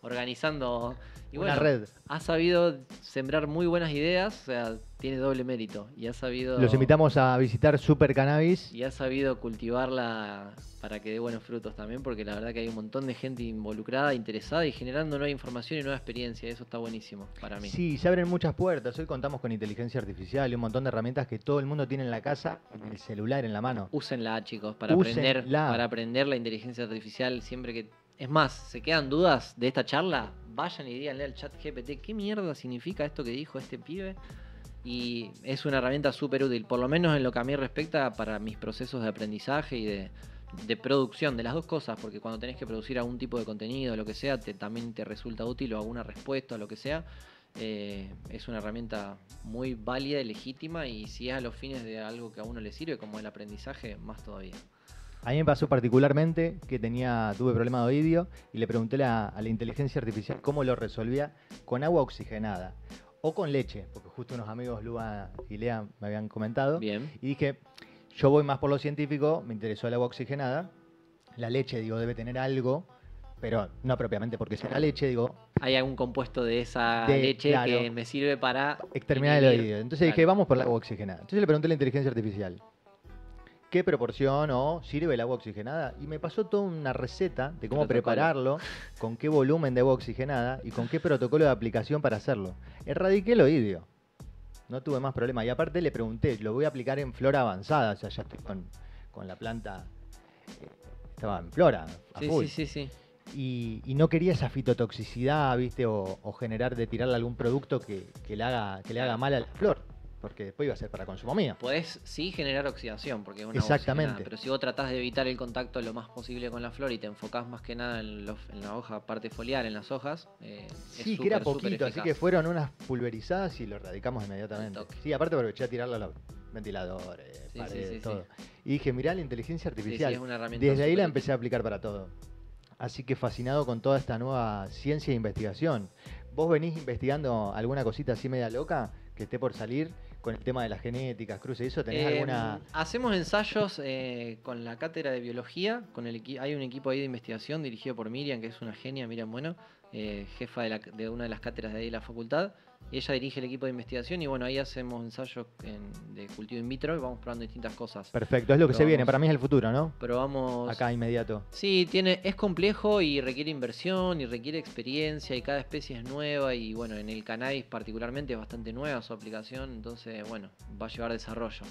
organizando. Y Una bueno, red. ha sabido sembrar muy buenas ideas, o sea, tiene doble mérito. Y ha sabido. Los invitamos a visitar Super Cannabis. Y ha sabido cultivarla para que dé buenos frutos también, porque la verdad que hay un montón de gente involucrada, interesada y generando nueva información y nueva experiencia. Eso está buenísimo para mí. Sí, se abren muchas puertas. Hoy contamos con inteligencia artificial y un montón de herramientas que todo el mundo tiene en la casa, en el celular, en la mano. Úsenla, chicos, para Úsenla. aprender la inteligencia artificial siempre que. Es más, ¿se quedan dudas de esta charla? Vayan y díganle al chat GPT qué mierda significa esto que dijo este pibe. Y es una herramienta súper útil, por lo menos en lo que a mí respecta para mis procesos de aprendizaje y de producción, de las dos cosas, porque cuando tenés que producir algún tipo de contenido, lo que sea, también te resulta útil o alguna respuesta o lo que sea. Es una herramienta muy válida y legítima, y si es a los fines de algo que a uno le sirve, como el aprendizaje, más todavía. A mí me pasó particularmente que tuve problema de oído y le pregunté a la inteligencia artificial cómo lo resolvía con agua oxigenada o con leche, porque justo unos amigos, Lua y Lea, me habían comentado. Bien. Y dije, yo voy más por lo científico, me interesó el agua oxigenada. La leche, digo, debe tener algo, pero no propiamente porque sea la leche, digo, Hay algún compuesto de esa De- leche claro. que me sirve para exterminar el inhibir. oído. Entonces dije, Claro. vamos por el agua oxigenada. Entonces le pregunté a la inteligencia artificial, ¿qué proporción o sirve el agua oxigenada? Y me pasó toda una receta de cómo Protocolo. prepararlo, con qué volumen de agua oxigenada y con qué protocolo de aplicación para hacerlo. Erradiqué el oído. No tuve más problema. Y aparte le pregunté, lo voy a aplicar en flora avanzada, o sea, ya estoy con la planta estaba en flora, a Sí, full. sí, sí, sí. Y no quería esa fitotoxicidad, ¿viste? O generar de tirarle algún producto que le haga mal a la flor, porque después iba a ser para consumo mío. Podés sí generar oxidación, porque es una Exactamente. oxigenada, pero si vos tratás de evitar el contacto lo más posible con la flor y te enfocás más que nada en la hoja, parte foliar, en las hojas, Sí, es que era súper, súper poquito, así eficaz. que fueron unas pulverizadas y lo erradicamos inmediatamente. Al toque. Sí, aparte aproveché a tirarlo a los ventiladores, Sí, paredes, sí, sí, todo. sí. Y dije, mirá la inteligencia Sí, sí, artificial. es una herramienta Desde ahí súper la útil. empecé a aplicar para todo. Así que fascinado con toda esta nueva ciencia e investigación. ¿Vos venís investigando alguna cosita así media loca que esté por salir con el tema de las genéticas, cruces, eso? ¿Tenés alguna...? Hacemos ensayos con la cátedra de biología, hay un equipo ahí de investigación dirigido por Miriam, que es una genia, Miriam Bueno, jefa de una de las cátedras de ahí de la facultad. Ella dirige el equipo de investigación y bueno, ahí hacemos ensayos de cultivo in vitro y vamos probando distintas cosas. Perfecto, es lo que se Probamos. viene, para mí es el futuro, ¿no? Probamos... Acá inmediato. Sí, es complejo y requiere inversión y requiere experiencia y cada especie es nueva y bueno, en el cannabis particularmente es bastante nueva su aplicación, entonces bueno, va a llevar desarrollo.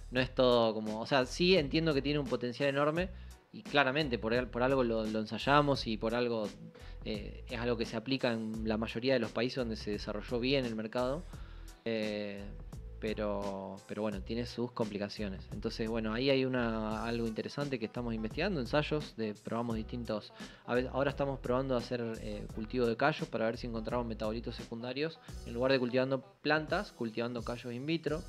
No es todo como, o sea, sí entiendo que tiene un potencial enorme y claramente por algo lo ensayamos y por algo es algo que se aplica en la mayoría de los países donde se desarrolló bien el mercado. Pero bueno, tiene sus complicaciones. Entonces, bueno, ahí hay algo interesante que estamos investigando, ensayos, probamos distintos... Ahora estamos probando hacer cultivo de callos para ver si encontramos metabolitos secundarios. En lugar de cultivando plantas, cultivando callos in vitro.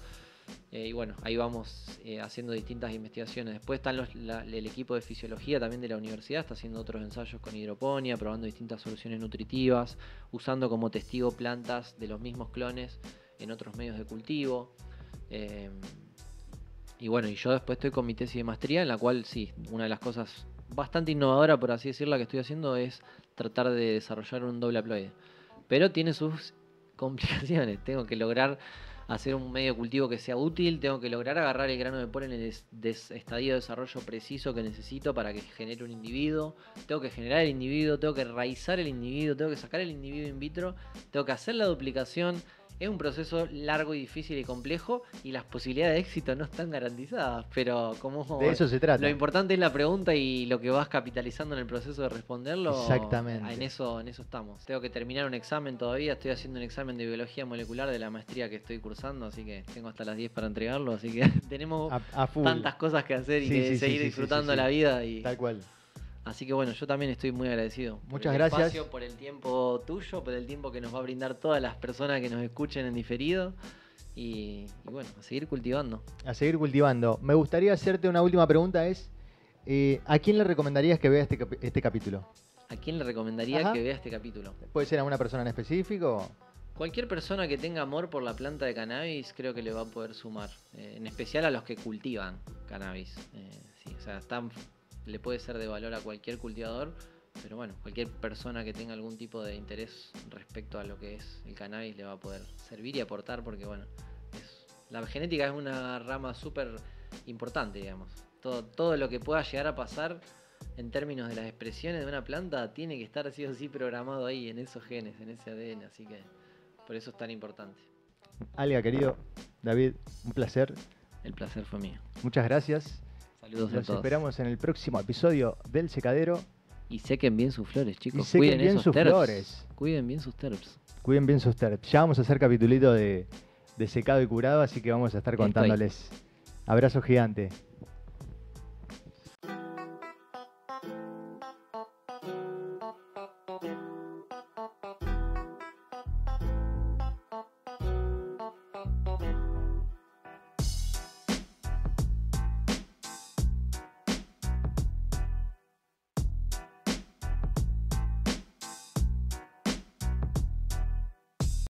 Y bueno, ahí vamos haciendo distintas investigaciones. Después están el equipo de fisiología también de la universidad, está haciendo otros ensayos con hidroponía, probando distintas soluciones nutritivas, usando como testigo plantas de los mismos clones en otros medios de cultivo. Y bueno, y yo después estoy con mi tesis de maestría, en la cual sí, una de las cosas bastante innovadora, por así decirla, que estoy haciendo es tratar de desarrollar un doble haploide. Pero tiene sus complicaciones. Tengo que lograr hacer un medio de cultivo que sea útil, tengo que lograr agarrar el grano de polen en el estadio de desarrollo preciso que necesito para que genere un individuo, tengo que generar el individuo, tengo que raizar el individuo, tengo que sacar el individuo in vitro, tengo que hacer la duplicación. Es un proceso largo y difícil y complejo y las posibilidades de éxito no están garantizadas, pero como De eso se trata. lo importante es la pregunta y lo que vas capitalizando en el proceso de responderlo. Exactamente. En eso estamos. Tengo que terminar un examen todavía, estoy haciendo un examen de biología molecular de la maestría que estoy cursando, así que tengo hasta las 10 para entregarlo, así que tenemos A full. tantas cosas que hacer y Sí, que sí, seguir sí, disfrutando sí. la vida y Tal cual. así que bueno, yo también estoy muy agradecido. Muchas por el gracias. espacio, por el tiempo tuyo, por el tiempo que nos va a brindar todas las personas que nos escuchen en diferido. Y bueno, a seguir cultivando. A seguir cultivando. Me gustaría hacerte una última pregunta, ¿a quién le recomendarías que vea este capítulo? ¿A quién le recomendaría Ajá. que vea este capítulo? ¿Puede ser a una persona en específico? Cualquier persona que tenga amor por la planta de cannabis creo que le va a poder sumar. En especial a los que cultivan cannabis. Sí, o sea, le puede ser de valor a cualquier cultivador, pero bueno, cualquier persona que tenga algún tipo de interés respecto a lo que es el cannabis le va a poder servir y aportar porque bueno, la genética es una rama súper importante, digamos. Todo lo que pueda llegar a pasar en términos de las expresiones de una planta tiene que estar sí o sí programado ahí en esos genes, en ese ADN, así que por eso es tan importante. Alga, querido, David, un placer. El placer fue mío. Muchas gracias. Saludos a Los todos. esperamos en el próximo episodio del Secadero. Y sequen bien sus flores, chicos. Y sequen Cuiden bien esos sus terps. flores. Cuiden bien sus terps. Cuiden bien sus terps. Ya vamos a hacer capitulito de secado y curado, así que vamos a estar Estoy. contándoles. Abrazo gigante.